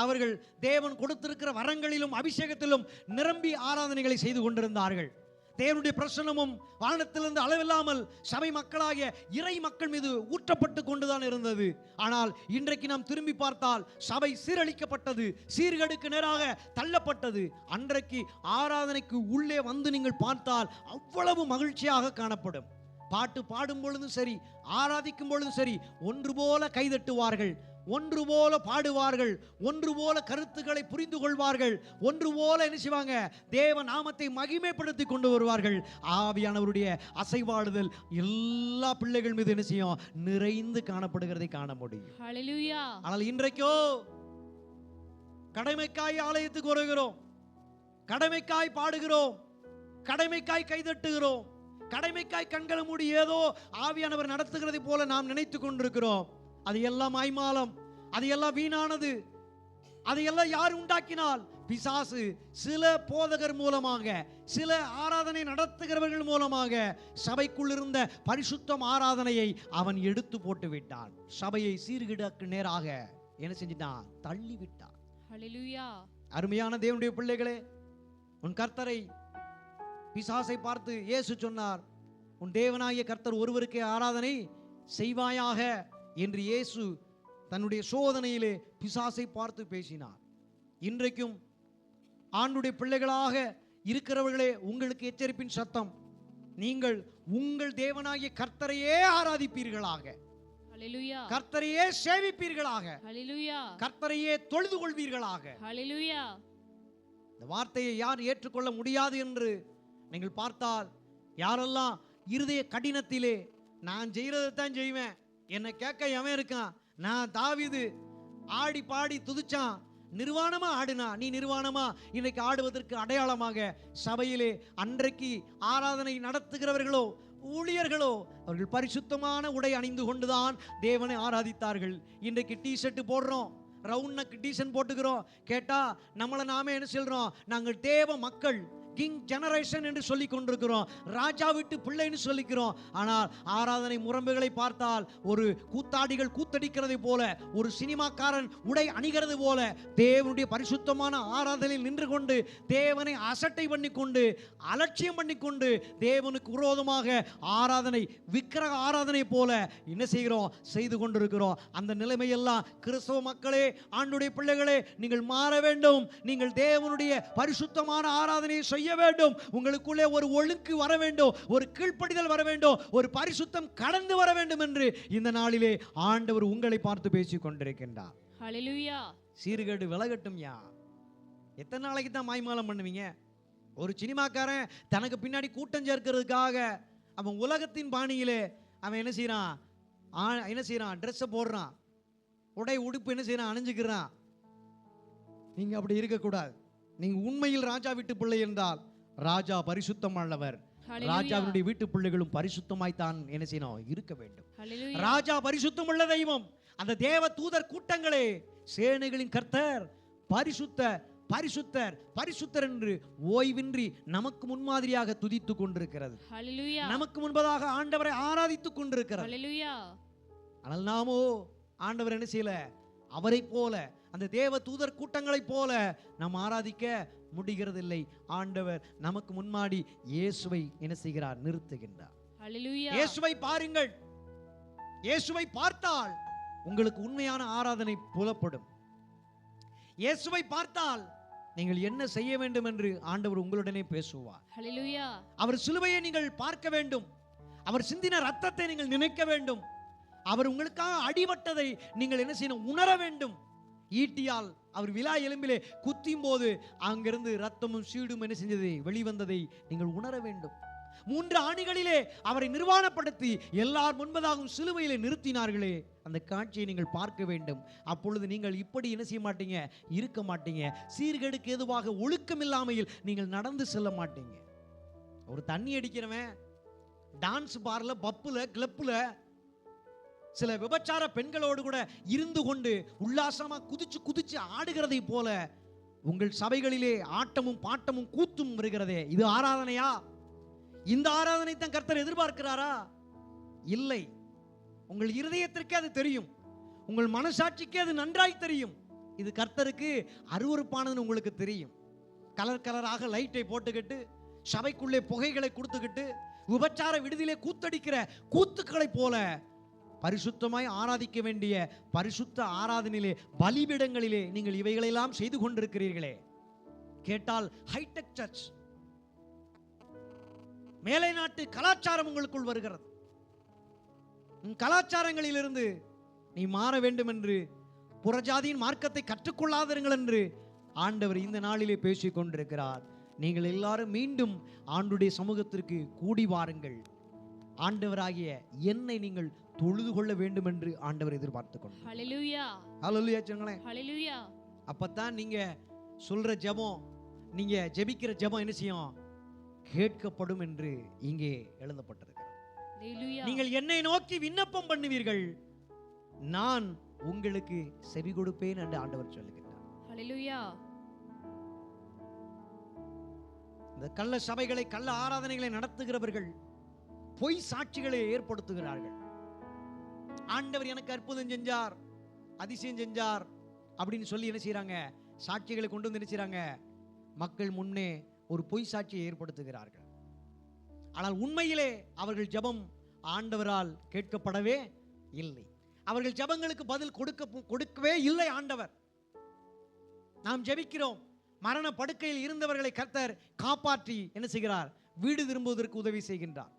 அவர்கள் தேவன் கொடுத்திருக்கிற வரங்களிலும் அபிஷேகத்திலும் நிரம்பி ஆராதனைகளை செய்து கொண்டிருந்தார்கள். தேவனுடைய பிரசன்னமும் வானத்திலிருந்து அளவில்லாமல் சபை மக்களாகிய இறை மக்கள் மீது ஊற்றப்பட்டு கொண்டுதான் இருந்தது. ஆனால் இன்றைக்கு நாம் திரும்பி பார்த்தால் சபை சீரழிக்கப்பட்டது, சீர்கேடுக்கு நேராக தள்ளப்பட்டது. அன்றைக்கு ஆராதனைக்கு உள்ளே வந்து நீங்கள் பார்த்தால் அவ்வளவு மகிழ்ச்சியாக காணப்படும். பாட்டு பாடும் பொழுதும் சரி, ஆராதிக்கும் பொழுதும் சரி, ஒன்று போல கைதட்டுவார்கள், ஒன்று போல பாடுவார்கள், ஒன்று போல கருத்துக்களை புரிந்து கொள்வார்கள், ஒன்று போல என்ன செய்வாங்க, தேவ நாமத்தை மகிமைப்படுத்தி கொண்டு வருவார்கள். ஆவியானவருடைய அசைவாடுதல் எல்லா பிள்ளைகள் மீது என்ன செய்யும், நிறைந்து காணப்படுகிறதை காண முடியும்.
ஹல்லேலூயா.
ஆனால் இன்றைக்கோ கடமைக்காய் ஆலயத்துக்கு வருகிறோம், கடமைக்காய் பாடுகிறோம், கடமைக்காய் கைதட்டுகிறோம், கடமைக்காய் கண்களை மூடி ஏதோ ஆவியானவர் நடத்துகிறதை போல நாம் நினைத்து கொண்டிருக்கிறோம். அது எல்லாம் மாய்மாலம், அது எல்லாம் வீணானது. அதையெல்லாம் யார் உண்டாக்கினால்? பிசாசு சில போதகர் மூலமாக, சில ஆராதனை நடத்துகிறவர்கள் மூலமாக சபைக்குள் இருந்த பரிசுத்தம் ஆராதனையை அவன் எடுத்து போட்டு விட்டான். சபையை சீர்கிடக்கு நேராக என்ன செஞ்சிட்டான், தள்ளி விட்டான்.
ஹல்லேலூயா.
அருமையான தேவனுடைய பிள்ளைகளே, உன் கர்த்தரை பிசாசை பார்த்து இயேசு சொன்னார், உன் தேவனாகிய கர்த்தர் ஒருவருக்கே ஆராதனை செய்வாயாக என்று இயேசு தன்னுடைய சோதனையிலே பிசாசை பார்த்து பேசினார். இன்றைக்கும் ஆண்டுடைய பிள்ளைகளாக இருக்கிறவர்களே, உங்களுக்கு எச்சரிப்பின் சத்தம். நீங்கள் உங்கள் தேவனாகிய கர்த்தரையே ஆராதிப்பீர்களாக,
ஹல்லேலூயா,
கர்த்தரையே சேவிப்பீர்களாக,
ஹல்லேலூயா,
கர்த்தரையே தொழுது கொள்வீர்களாக.
ஹல்லேலூயா.
இந்த வார்த்தையை யார் ஏற்றுக்கொள்ள முடியாது என்று நீங்கள் பார்த்தால், யாரெல்லாம் இருதய கடினத்திலே நான் செய்யறதைத்தான் செய்வேன், என்னை கேட்க எவன் இருக்கான், நான் தாவீது ஆடி பாடி துதிச்சான், நிர்வாணமா ஆடுனா, நீ நிர்வாணமா இன்னைக்கு ஆடுவதற்கு அடையாளமாக சபையிலே அன்றைக்கு ஆராதனை நடத்துகிறவர்களோ ஊழியர்களோ அவர்கள் பரிசுத்தமான உடை அணிந்து கொண்டுதான் தேவனை ஆராதித்தார்கள். இன்றைக்கு டிஷர்ட் போடுறோம், ரவுண்ட் நெக் டிஷர்ட் போட்டுக்கிறோம், கேட்டா நம்மளை நாமே என்ன சொல்றோம், நாங்கள் தேவ மக்கள், கிங் ஜெனரேஷன் என்று சொல்லிக் கொண்டிருக்கிறோம், ராஜா வீட்டு பிள்ளைன்னு சொல்லிக்கிறோம். ஆனால் ஆராதனை முறைமைகளை பார்த்தால் ஒரு கூத்தாடிகள் கூத்தடிக்கிறதை போல, ஒரு சினிமாக்காரன் உடை அணிகிறது போல தேவனுடைய பரிசுத்தமான ஆராதனையில் நின்று கொண்டு தேவனை அசட்டை பண்ணி கொண்டு அலட்சியம் பண்ணி கொண்டு தேவனுக்கு விரோதமாக ஆராதனை, விக்கிரக ஆராதனை போல என்ன செய்கிறோம், செய்து கொண்டிருக்கிறோம். அந்த நிலைமையெல்லாம் கிறிஸ்தவ மக்களே, ஆண்டுடைய பிள்ளைகளே, நீங்கள் மாற வேண்டும். நீங்கள் தேவனுடைய பரிசுத்தமான ஆராதனையை செய்ய வேண்டும். உங்களுக்குள்ளே ஒரு ஒழுங்கு வர வேண்டும், ஒரு கீழ்ப்படிதல் வர வேண்டும், ஒரு பரிசுத்தம் கடந்து வர வேண்டும் என்று இந்த நாளிலே ஆண்டவர் உங்களை பார்த்து பேசிக் கொண்டிருக்கின்றார்.
ஹல்லேலூயா.
சீர்கேடு விலகட்டும். யா எத்தனை நாளைக்கு தான் மாய்மாலம் பண்ணுவீங்க? ஒரு சினிமாக்காரன் தனக்கு பின்னாடி கூட்டம் சேர்க்கிறதுக்காக அவன் உலகத்தின் பாணியிலே அவன் என்ன செய்யறான், ட்ரெஸ்ஸை போடுறான், உடை உடுப்பு என்ன செய்யறான், அணிஞ்சுக்கிறான். நீங்க அப்படி இருக்கக்கூடாது. நீங்க உண்மையில் ராஜா வீட்டு பிள்ளை என்றால் ராஜா பரிசுத்தமானவர், ராஜாவினுடைய வீட்டு பிள்ளைகளும் பரிசுத்தமாய் தான் என்ன செய்யணும், இருக்க வேண்டும். ராஜா பரிசுத்தமுள்ள தெய்வம். அந்த தேவ தூதர் கூட்டங்களே, சேனைகளின் கர்த்தர் பரிசுத்தர் பரிசுத்தர் பரிசுத்தர் என்று ஓய்வின்றி நமக்கு முன்மாதிரியாக துதித்துக் கொண்டிருக்கிறது. நமக்கு முன்பதாக ஆண்டவரை ஆராதித்துக் கொண்டிருக்கிறது. ஆனால் நாமோ ஆண்டவர் என்ன செய்யல, அவரை போல அந்த தேவ தூதர் கூட்டங்களைப் போல நாம் ஆராதிக்க முடிகிறதில்லை. ஆண்டவர் நமக்கு முன்னாடி இயேசுவை என்ன செய்கிறார், நிறுத்துகின்றார். இயேசுவை பாருங்கள். இயேசுவை பார்த்தால் உங்களுக்கு உண்மையான ஆராதனை புலப்படும். இயேசுவை பார்த்தால் நீங்கள் என்ன செய்ய வேண்டும் என்று ஆண்டவர் உங்களுடனே பேசுவார். அவர் சிலுவையை நீங்கள் பார்க்க வேண்டும். அவர் சிந்தின ரத்தத்தை நீங்கள் நினைக்க வேண்டும். அவர் உங்களுக்காக அடிபட்டதை நீங்கள் என்ன செய்யணும், உணர வேண்டும். ஈட்டியால் அவர் விலா எலும்பிலே குத்தியும் போது அங்கிருந்து ரத்தமும் சீடும் என்ன செஞ்சது, வெளிவந்ததை நீங்கள் உணர வேண்டும். 3 ஆணிகளிலே அவரை நிர்வாணப்படுத்தி எல்லார் முன்பதாகவும் சிலுவையிலே நிறுத்தினார்களே, அந்த காட்சியை நீங்கள் பார்க்க வேண்டும். அப்பொழுது நீங்கள் இப்படி என்ன செய்ய மாட்டீங்க, இருக்க மாட்டீங்க. சீர்கேடுக்கு எதுவாக ஒழுக்கம் இல்லாமையில் நீங்கள் நடந்து செல்ல மாட்டீங்க. ஒரு தண்ணி அடிக்கிறவன் டான்ஸ் பார்ல, பப்புல, கிளப்புல சில விபச்சார பெண்களோடு கூட இருந்து கொண்டு உல்லாசமா குதிச்சு குதிச்சு ஆடுகிறதை போல உங்கள் சபைகளிலே ஆட்டமும் பாட்டமும் கூத்தும் வருகிறதே, இது ஆராதனையா? இந்த ஆராதனை தான் கர்த்தர் எதிர்பார்க்கிறாரா? இல்லை. உங்கள் இருதயத்திற்கே அது தெரியும், உங்கள் மனசாட்சிக்கே அது நன்றாய் தெரியும். இது கர்த்தருக்கு அருவருப்பானதுன்னு உங்களுக்கு தெரியும். கலர் கலராக லைட்டை போட்டுக்கிட்டு சபைக்குள்ளே புகைகளை கொடுத்துக்கிட்டு உபச்சார விடுதியிலே கூத்தடிக்கிற கூத்துக்களை போல பரிசுத்தமாய் ஆராதிக்க வேண்டிய பரிசுத்த ஆராதனையிலே பலிபீடங்களிலே நீங்கள் இவைகளெல்லாம் செய்து கொண்டிருக்கிறீர்களே. கேட்டால் ஹைடெக் சர்ச், மேலை நாட்டு கலாச்சாரம் உங்களுக்குள் வருகிறது. கலாச்சாரங்களிலிருந்து நீ மாற வேண்டும் என்று, புறஜாதியின் மார்க்கத்தை கற்றுக்கொள்ளாதீர்கள் என்று ஆண்டவர் இந்த நாளிலே பேசிக் கொண்டிருக்கிறார். நீங்கள் எல்லாரும் மீண்டும் ஆண்டுடைய சமூகத்திற்கு கூடி வாருங்கள். ஆண்டவராகிய என்னை நீங்கள் தொழுது கொள்ள வேண்டும் என்று ஆண்டவர் எதிர்பார்த்துக் கொண்டார்.
ஹல்லேலூயா,
ஹல்லேலூயா சொல்லுங்களேன்.
ஹல்லேலூயா.
அப்பதான் நீங்க சொல்ற ஜெபம், நீங்க ஜெபிக்கிற ஜெபம் என்ன செய்யும்? கேட்கப்படும் என்று இங்கே எழுதப்பட்டிருக்கிறது.
ஹல்லேலூயா.
நீங்கள் என்னை நோக்கி விண்ணப்பம் பண்ணுவீர்கள், நான் உங்களுக்கு செவி கொடுப்பேன் என்று ஆண்டவர் சொல்லுகிறார்.
ஹல்லேலூயா.
இந்த கள்ள சபைகளை, கள்ள ஆராதனைகளை நடத்துகிறவர்கள் பொய் சாட்சிகளை ஏற்படுத்துகிறார்கள். ஆண்டவர் எனக்கு அற்புதம் செஞ்சார், அதிசயம் செஞ்சார் அப்படின்னு சொல்லி என்ன செய்யறாங்க? சாட்சிகளை கொண்டு வந்து என்ன செய்யறாங்க? மக்கள் முன்னே ஒரு பொய் சாட்சியை ஏற்படுத்துகிறார்கள். ஆனால் உண்மையிலே அவர்கள் ஜெபம் ஆண்டவரால் கேட்கப்படவே இல்லை. அவர்கள் ஜெபங்களுக்கு பதில் கொடுக்கவே இல்லை ஆண்டவர். நாம் ஜெபிக்கிறோம், மரண படுக்கையில் இருந்தவர்களை கர்த்தர் காப்பாற்றி என்ன செய்கிறார்? வீடு திரும்புவதற்கு உதவி செய்கின்றார்.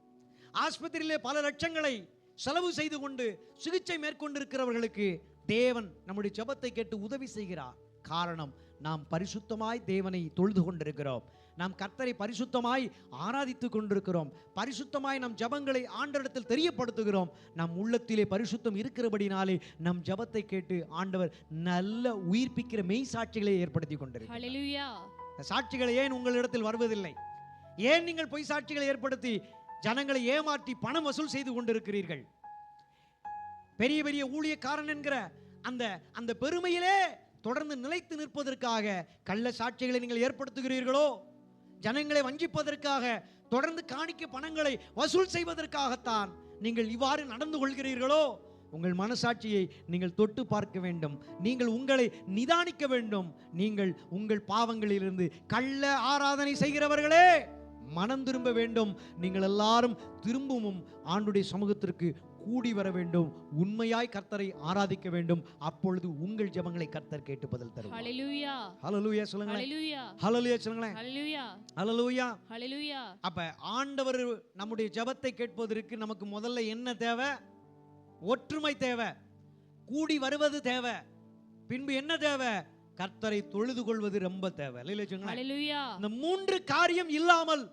ஆஸ்பத்திரியிலே பல லட்சங்களை செலவு செய்து கொண்டு சிகிச்சை மேற்கொண்டிருக்கிறவர்களுக்கு தேவன் நம்முடைய ஜெபத்தை கேட்டு உதவி செய்கிறார். காரணம், நாம் பரிசுத்தமாய் தேவனை தொழுது கொண்டிருக்கிறோம். நாம் கர்த்தரை பரிசுத்தமாய் ஆராதித்துக் கொண்டிருக்கிறோம். பரிசுத்தமாய் நம் ஜெபங்களை ஆண்டவரிடத்தில் தெரியப்படுத்துகிறோம். நம் உள்ளத்திலே பரிசுத்தம் இருக்கிறபடினாலே நம் ஜெபத்தை கேட்டு ஆண்டவர் நல்ல உயிர்ப்பிக்கிற மெய் சாட்சிகளை ஏற்படுத்தி கொண்டிருக்கிறார்.
ஹல்லேலூயா.
சாட்சிகள் ஏன் உங்களிடத்தில் வருவதில்லை? ஏன் நீங்கள் பொய் சாட்சிகளை ஏற்படுத்தி ஜனங்களை ஏமாற்றி பணம் வசூல் செய்து கொண்டிருக்கிறீர்கள்? பெரிய பெரிய ஊழியக்காரன் என்கிற அந்த பெருமையிலே தொடர்ந்து நிலைத்து நிற்பதற்காக கள்ள சாட்சிகளை நீங்கள் ஏற்படுத்துகிறீர்களோ? ஜனங்களை வஞ்சிப்பதற்காக, தொடர்ந்து காணிக்க பணங்களை வசூல் செய்வதற்காகத்தான் நீங்கள் இவ்வாறு நடந்து கொள்கிறீர்களோ? உங்கள் மனசாட்சியை நீங்கள் தொட்டு பார்க்க வேண்டும். நீங்கள் உங்களை நிதானிக்க வேண்டும். நீங்கள் உங்கள் பாவங்களிலிருந்து, கள்ள ஆராதனை செய்கிறவர்களே, மனம் திரும்ப வேண்டும். நீங்கள் எல்லாரும் திரும்பவும் ஆண்டுடைய சமூகத்திற்கு கூடி வர வேண்டும். உண்மையாய் கர்த்தரை ஆராதிக்க வேண்டும். அப்பொழுது உங்கள் ஜெபங்களை கர்த்தர் கேட்டு பதில் தருவார்.
ஹல்லேலூயா.
ஹல்லேலூயா சொல்லுங்க.
ஹல்லேலூயா.
ஹல்லேலூயா சொல்லுங்க.
ஹல்லேலூயா.
ஹல்லேலூயா.
ஹல்லேலூயா.
அப்ப ஆண்டவர் நம்முடைய ஜெபத்தை கேட்பதற்கு நமக்கு முதல்ல என்ன தேவை? ஒற்றுமை தேவை, கூடி வருவது தேவை. பின்பு என்ன தேவை? கர்த்தரை தொழுது கொள்வது ரொம்ப தேவை.
ஹல்லேலூயா.
இந்த மூன்று காரியம் இல்லாமல்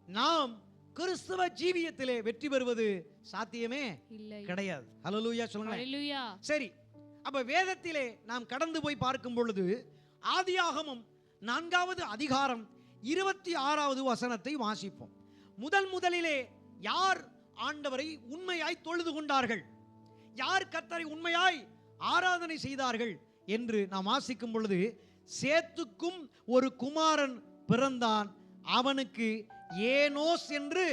நாம் கிறிஸ்தவ ஜீவியத்திலே வெற்றி பெறுவது சாத்தியமே
இல்லை,
கிடையாது. ஹல்லேலூயா சொல்லுங்க.
ஹல்லேலூயா.
சரி, அப்ப வேதத்திலே நாம் கடந்து போய் பார்க்கும் பொழுது ஆதியாகமம் 4வது அதிகாரம் 26வது வசனத்தை வாசிப்போம். முதலிலே யார் ஆண்டவரை உண்மையாய் தொழுது கொண்டார்கள், யார் கர்த்தரை உண்மையாய் ஆராதனை செய்தார்கள் என்று நாம் வாசிக்கும் பொழுது, சேத்துக்கும் ஒரு குமாரன் பிறந்தான், அவனுக்கு ஏனோஸ் என்று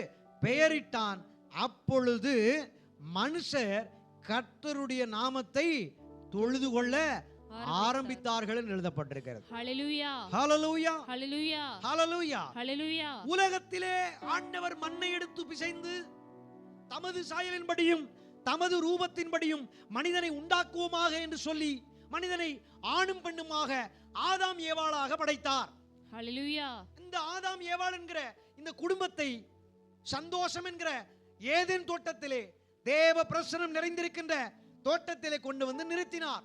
பெயரிட்டான். அப்பொழுது மனுஷர் கர்த்தருடைய நாமத்தை தொழுது கொள்ள ஆரம்பித்தார்கள் என்று எழுதப்பட்டிருக்கிறது.
ஹல்லேலூயா.
ஹல்லேலூயா.
ஹல்லேலூயா.
ஹல்லேலூயா.
ஹல்லேலூயா.
உலகத்திலே ஆண்டவர் மண்ணை எடுத்து பிசைந்து தமது சாயலின்படியும் தமது ரூபத்தின்படியும் மனிதனை உண்டாக்குவோமாக என்று சொல்லி மனிதனை ஆணும் பெண்ணுமாக ஆதாம் ஏவாளாக படைத்தார்.
ஹல்லேலூயா.
இந்த ஆதாம் ஏவாள் என்கிற இந்த குடும்பத்தை சந்தோஷம் என்கிற ஏதேன் தோட்டத்திலே, தேவ பிரசன்னம் நிறைந்திருக்கின்ற தோட்டத்திலே கொண்டு வந்து நிறுத்தினார்.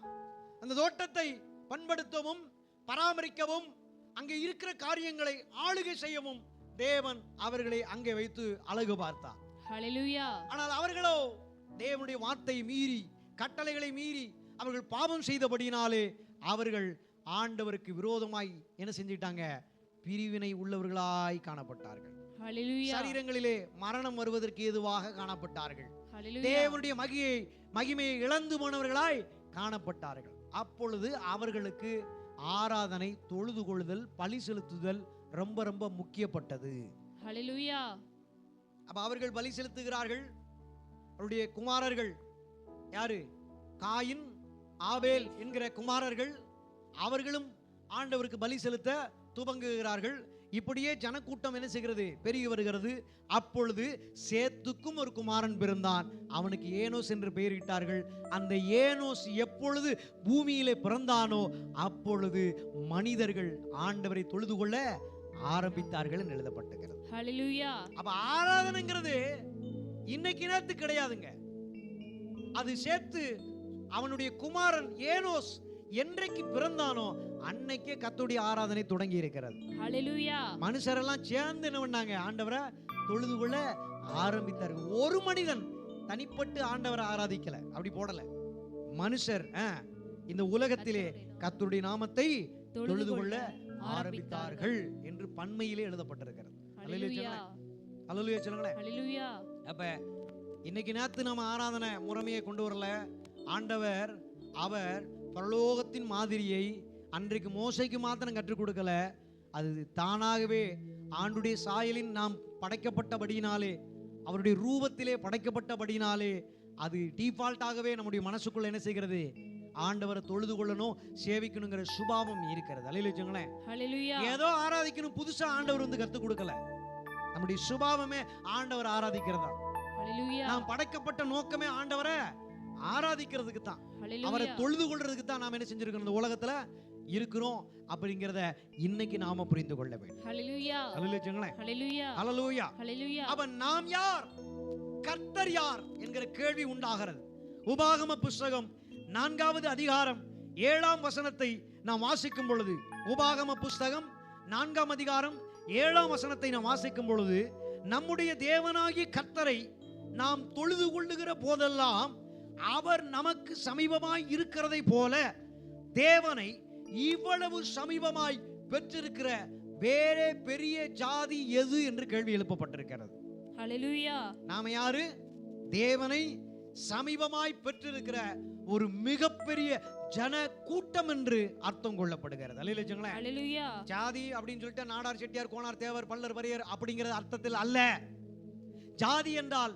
அந்த தோட்டத்தை பண்படுத்தவும் பராமரிக்கவும் அங்கே இருக்கிற காரியங்களை ஆளுகை செய்யவும் தேவன் அவர்களை அங்கே வைத்து அழகு பார்த்தார்.
ஹல்லேலூயா.
ஆனால் அவர்களோ தேவனுடைய வார்த்தை மீறி, கட்டளைகளை மீறி அவர்கள் பாவம் செய்தபடியினாலே அவர்கள் ஆண்டவருக்கு விரோதமாய் என்ன செஞ்சிட்டாங்க? பிரிவினை உள்ளவர்களாய் காணப்பட்டார்கள்.
ஹல்லேலூயா.
சரீரங்களிலே மரணம் வருவதற்கு ஏதுவாக காணப்பட்டார்கள்.
ஹல்லேலூயா.
தேவனுடைய மகிமையை இழந்து போனவர்களாய் காணப்பட்டார்கள். அப்பொழுது அவர்களுக்கு ஆராதனை, தொழுது கொள்ளுதல், பலி செலுத்துதல் ரொம்ப ரொம்ப முக்கியப்பட்டது.
ஹல்லேலூயா.
அப்ப அவர்கள் பலி செலுத்துகிறார்கள். அவருடைய குமாரர்கள் யாரு? காயின், ஆபேல் என்கிற குமாரர்கள் அவர்களும் ஆண்டவருக்கு பலி செலுத்த துவங்குகிறார்கள். இப்படியே ஜனக்கூட்டம் என்ன செய்கிறது, பெருகி வருகிறது. அப்பொழுது சேத்துக்கும் ஒரு குமாரன் பிறந்தான், அவனுக்கு ஏனோஸ் என்று பெயரிட்டார்கள். அந்த ஏனோஸ் எப்பொழுது பூமியிலே பிறந்தானோ அப்பொழுது மனிதர்கள் ஆண்டவரை தொழுது கொள்ள ஆரம்பித்தார்கள் என்று எழுதப்பட்டிருக்கிறது.
ஹல்லேலூயா.
அப்ப ஆராதனைங்கிறது இன்னைக்கு நேரத்து கிடையாதுங்க. அது சேத்து அவனுடைய குமாரன் ஏனோஸ் என்றைக்கு பிறந்தானோ அன்னைக்கே கர்த்தருடைய ஆராதனை தொடங்கி இருக்கிறது.
ஹல்லேலூயா.
மனுஷரெல்லாம் சேர்ந்து என்ன பண்ணாங்க, ஆண்டவரை தொழுது கொள்ள ஆரம்பித்தார்கள். ஒரு மனிதன் தனிப்பட்டு ஆண்டவரை ஆராதிக்கல, அப்படி போடல. மனுஷர் இந்த உலகத்திலே கர்த்தருடைய நாமத்தை தொழுது கொள்ள ஆரம்பித்தார்கள் என்று பன்மையிலே எழுதப்பட்டிருக்கிறது.
ஹல்லேலூயா.
அல்லேலூயா சொல்லுங்களேன்.
ஹல்லேலூயா.
அப்ப இன்னைக்கு நேத்து நம்ம ஆராதனை முறைமையை கொண்டு வரல. ஆண்டவர் அவர் பரலோகத்தின் மாதிரியை அன்றைக்கு மோசைக்கு மாத்திரம் கற்றுக் கொடுக்கல. அது தானாகவே ஆண்டுடைய சாயலின் நாம் படைக்கப்பட்டபடியினாலே, அவருடைய ரூபத்திலே படைக்கப்பட்டபடியினாலே அது டிஃபால்ட்டாகவே நம்முடைய மனசுக்குள்ள என்ன செய்கிறது, ஆண்டவரை தொழுது கொள்ளணும், சேவிக்கணுங்கிற சுபாவம் இருக்கிறது. அல்லேலூயா.
ஹல்லேலூயா.
ஏதோ ஆராதிக்கணும் புதுசா ஆண்டவர் வந்து கற்றுக் கொடுக்கல. நம்முடைய சுபாவமே ஆண்டவர் ஆராதிக்கிறதா.
ஹல்லேலூயா.
நாம் படைக்கப்பட்ட நோக்கமே ஆண்டவரை ஆராதிக்கிறதுக்கு தான், அவரை
ஹல்லேலூயா.
தொழுது கொள்றதுக்கு தான் நாம் என்ன செஞ்சிருக்கோம், இந்த உலகத்துல இருக்கிறோம் அப்படிங்கிறத இன்னைக்கு நாம புரிந்து கொள்ள வேண்டும்.
ஹல்லேலூயா.
அல்லேலூயா.
ஹல்லேலூயா.
அல்லேலூயா.
ஹல்லேலூயா.
அவன் நாம் யார், கர்த்தர் யார் என்கிற கேள்வி உண்டாகிறது. உபாகம புஸ்தகம் 4வது அதிகாரம் 7ஆம் வசனத்தை நாம் வாசிக்கும் பொழுது, உபாகம புஸ்தகம் 4ஆம் அதிகாரம் 7ஆம் வசனத்தை நாம் வாசிக்கும் பொழுது, நம்முடைய தேவனாகிய கர்த்தரை நாம் தொழுது கொள்ளுகிற போதெல்லாம் அவர் நமக்கு சமீபமாய் இருக்கிறதை போல தேவனை இவ்வளவு சமீபமாய் பெற்றிருக்கிற வேறே பெரிய ஜாதி எது என்று கேள்வி எழுப்பப்பட்டிருக்கிறது.
ஹல்லேலூயா.
நாம யாரு, தேவனை சமீபமாய் பெற்றிருக்கிற ஒரு மிகப்பெரிய ஜன கூட்டம் என்று அர்த்தம் கொள்ளப்படுகிறது.
ஹல்லேலூயா.
ஜாதி அப்படின்னு சொல்லிட்டு நாடார், செட்டியார், கோனார், தேவர், பல்லர், பரியர் அப்படிங்கிற அர்த்தத்தில் அல்ல. ஜாதி என்றால்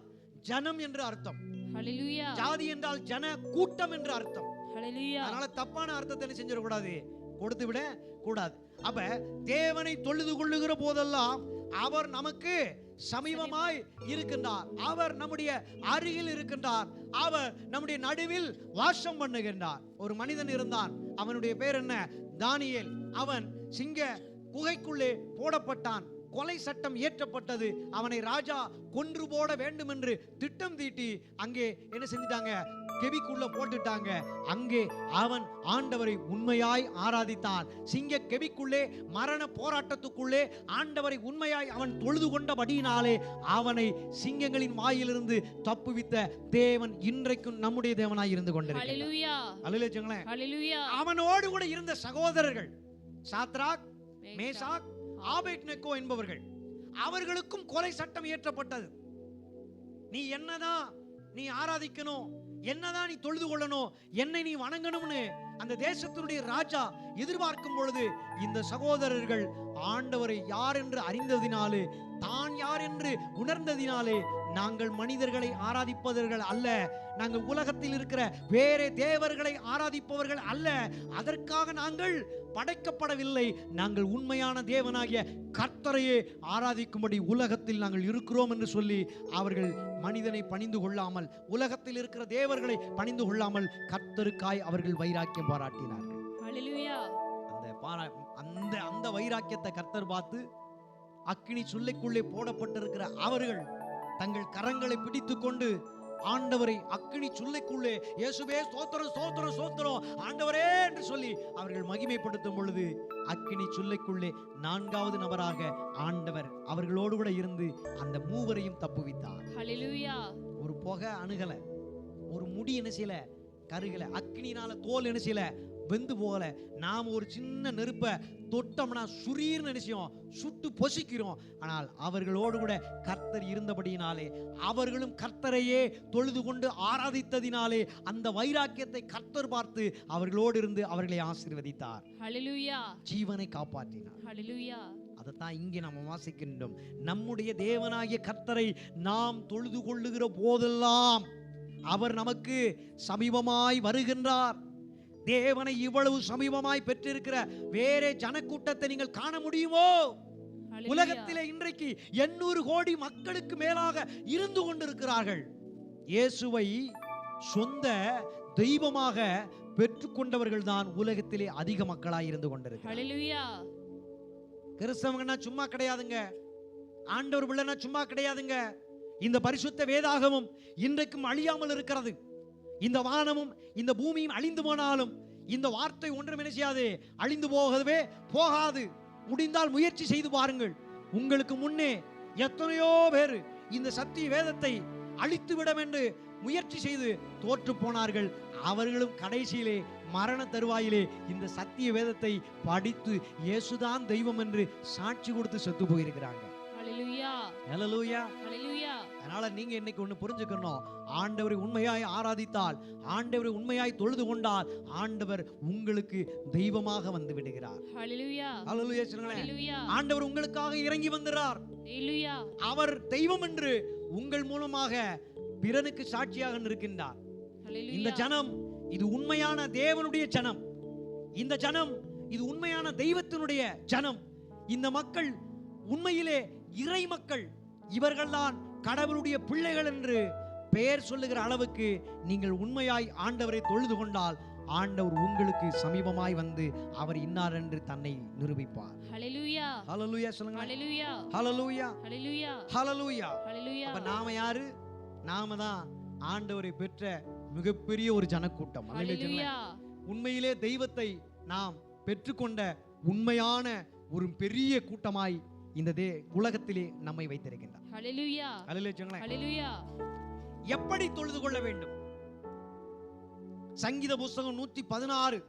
ஜனம் என்று அர்த்தம்.
ஹல்லேலூயா.
ஜாதி என்றால் ஜன கூட்டம் என்று அர்த்தம்.
ஹல்லேலூயா.
அதனால தப்பான அர்த்தத்தை என்ன செஞ்சிட கூடாது, கொடுத்து விட கூடாது. அப்ப தேவனை தொழுது கொள்ளுகிற போதெல்லாம் அவர் நமக்கு சமீபமாய் இருக்கின்றார், அவர் நம்முடைய அருகில் இருக்கின்றார், அவர் நம்முடைய நடுவில் வாசம் பண்ணுகின்றார். ஒரு மனிதன் இருந்தான், அவனுடைய பேர் என்ன, தானியேல். அவன் சிங்க குகைக்குள்ளே போடப்பட்டான். கொலை சட்டம் இயற்றப்பட்டது. அவனை ராஜா கொன்று போட வேண்டும் என்று திட்டம் தீட்டி அங்கே என்ன செஞ்சிட்டாங்க, கெபிக்குள்ள போட்டுட்டாங்க. அங்கே அவன் ஆண்டவரை உண்மையாய் ஆராதித்தான். சிங்க கெபிக்குள்ளே மரண போராட்டத்துக்குள்ளே ஆண்டவரை உண்மையாய் அவன் தொழுது கொண்டபடியினாலே அவனை சிங்கங்களின் வாயிலிருந்து தப்புவித்த தேவன் இன்றைக்கும் நம்முடைய தேவனாய் இருந்து கொண்டிருக்கிறார். அவனோடு கூட இருந்த சகோதரர்கள் சாத்ராக், மேசாக், ஆபேத்நேகோ என்பவர்கள், அவர்களுக்கும் கொலை சட்டம் இயற்றப்பட்டது. நீ என்னதான் நீ ஆராதிக்கணும், என்னதான் நீ தொழுது கொள்ளணும், என்னை நீ வணங்கணும்னு அந்த தேசத்தினுடைய ராஜா எதிர்பார்க்கும் பொழுது இந்த சகோதரர்கள் ஆண்டவரை யார் என்று அறிந்ததினாலே, தான் யார் என்று உணர்ந்ததினாலே, நாங்கள் மனிதர்களை ஆராதிப்பவர்கள் அல்ல, நாங்கள் உலகத்தில் இருக்கிற வேறே தேவர்களை ஆராதிப்பவர்கள் அல்ல, அதற்காக நாங்கள் படைக்கப்படவில்லை, நாங்கள் உண்மையான தேவனாகிய கர்த்தரையே ஆராதிக்கும்படி உலகத்தில் நாங்கள் இருக்கிறோம் என்று சொல்லி அவர்கள் மனிதனை பணிந்து கொள்ளாமல், உலகத்தில் இருக்கிற தேவர்களை பணிந்து கொள்ளாமல் கர்த்தருக்காய் அவர்கள் வைராக்கியம் பாராட்டினார்கள். அந்த வைராக்கியத்தை கர்த்தர் பார்த்து அக்கினி சுள்ளைக்குள்ளே போடப்பட்டிருக்கிற அவர்கள் தங்கள் கரங்களை பிடித்துக் கொண்டு ஆண்டவரை அக்கினி சுள்ளைக்குள்ளே இயேசுவே ஸ்தோத்திரம் ஸ்தோத்திரம் ஸ்தோத்திரம் ஆண்டவரே என்று சொல்லி அவர்கள் மகிமைப்படுத்தும் பொழுது அக்கினி சுள்ளைக்குள்ளே 4வது நபராக ஆண்டவர் அவர்களோடு கூட இருந்து அந்த மூவரையும் தப்புவித்தார்.
ஹல்லேலூயா.
ஒரு புகை அணுகல, ஒரு முடி என்ன செய்யல கருகல, அக்கினினால தோல் என்ன செய்யல வெந்து போகல. நாம் ஒரு சின்ன நெருப்பை தொட்டோம்னா சுரீர்னு நினைச்சோம், சுட்டு பொசிக்கிறோம். ஆனால் அவர்களோடு கூட கர்த்தர் இருந்தபடியினாலே, அவர்களும் கர்த்தரையே தொழுது கொண்டு ஆராதித்ததினாலே அந்த வைராக்கியத்தை கர்த்தர் பார்த்து அவர்களோடு இருந்து அவர்களை ஆசீர்வதித்தார்.
ஹல்லேலூயா.
ஜீவனை காப்பாற்றினார்.
ஹல்லேலூயா.
அதைத்தான் இங்கே நாம் வாசிக்கின்றோம். நம்முடைய தேவனாகிய கர்த்தரை நாம் தொழுது கொள்ளுகிற போதெல்லாம் அவர் நமக்கு சமீபமாய் வருகின்றார். தேவனை இவ்வளவு சமீபமாய் பெற்றிருக்கிற வேற ஜனக்கூட்டத்தை நீங்கள் காண முடியுமோ?
ஹalleluya.
உலகத்திலே இன்றைக்கு 800 கோடி மக்களுக்கு மேலாக இருந்து கொண்டிருக்கிறார்கள். இயேசுவை சொந்த தெய்வமாக பெற்றுக்கொண்டவர்கள் தான் உலகத்திலே அதிக மக்களாய் இருந்து கொண்டிருக்கிறார்கள்.
ஹalleluya.
கிறிஸ்தவங்கன்னா சும்மா கிடையாதுங்க. ஆண்டவர் பிள்ளைனா சும்மா கிடையாதுங்க. இந்த பரிசுத்த வேதாகமும் இன்றைக்கும் அழியாமல் இருக்கிறது. இந்த வானமும் இந்த பூமியும் அழிந்து போனாலும் இந்த வார்த்தை ஒன்றும் என்ன செய்யாது, அழிந்து போகவே போகாது. முடிந்தால் முயற்சி செய்து பாருங்கள். உங்களுக்கு முன்னே எத்தனையோ பேர் இந்த சத்திய வேதத்தை அழித்து விடும் என்று முயற்சி செய்து தோற்று போனார்கள். அவர்களும் கடைசியிலே மரண தருவாயிலே இந்த சத்திய வேதத்தை படித்து இயேசுதான் தெய்வம் என்று சாட்சி கொடுத்து செத்து போயிருக்கிறாங்க.
ஹalleluya.
ஹalleluya.
ஹalleluya.
அதனால நீங்க இன்னைக்கு ஒண்ணு புரிஞ்சுக்கணும். ஆண்டவரை உண்மையாய் ஆராதித்தால், ஆண்டவரை உண்மையாய் தொழுது கொண்டால், ஆண்டவர் உங்களுக்கு தெய்வமாக வந்து விடுகிறார்.
ஹalleluya.
ஹalleluya சொல்லுங்களேன்.
ஹalleluya.
ஆண்டவர் உங்களுக்காக இறங்கி வந்துறார்.
ஹalleluya.
அவர் தெய்வம் என்று உங்கள் மூலமாக பிறனுக்கு சாட்சியாக இருக்கின்றார்.
ஹalleluya.
இந்த ஜனம் இது உண்மையான தேவனுடைய ஜனம். இந்த ஜனம் இது உண்மையான தெய்வத்தினுடைய ஜனம். இந்த மக்கள் உண்மையிலே இறை மக்கள். இவர்கள்தான் கடவுளுடைய பிள்ளைகள் என்று பெயர் சொல்லுகிற அளவுக்கு நீங்கள் உண்மையாய் ஆண்டவரை தொழுது கொண்டால், ஆண்டவர் உங்களுக்கு சமீபமாய் வந்து அவர் இன்னார் என்று தன்னை நிரூபிப்பார்.
ஹalleluya.
ஹalleluya சொல்லுங்க.
ஹalleluya.
ஹalleluya.
ஹalleluya.
ஹalleluya.
ஹalleluya.
அப்ப நாம யாரு? நாம தான் ஆண்டவரை பெற்ற மிகப்பெரிய ஒரு ஜனக்கூட்டம்.
ஹalleluya.
உண்மையிலே தெய்வத்தை நாம் பெற்றுக்கொண்ட உண்மையான ஒரு பெரிய கூட்டமாய் இந்த உலகத்திலே நம்மை வைத்திருக்கின்றார்.
ஹalleluya.
ஹalleluya சொல்லுங்களேன்.
ஹalleluya.
எப்படி தொழுது கொள்ள வேண்டும்? சங்கீத புஸ்தகம் 116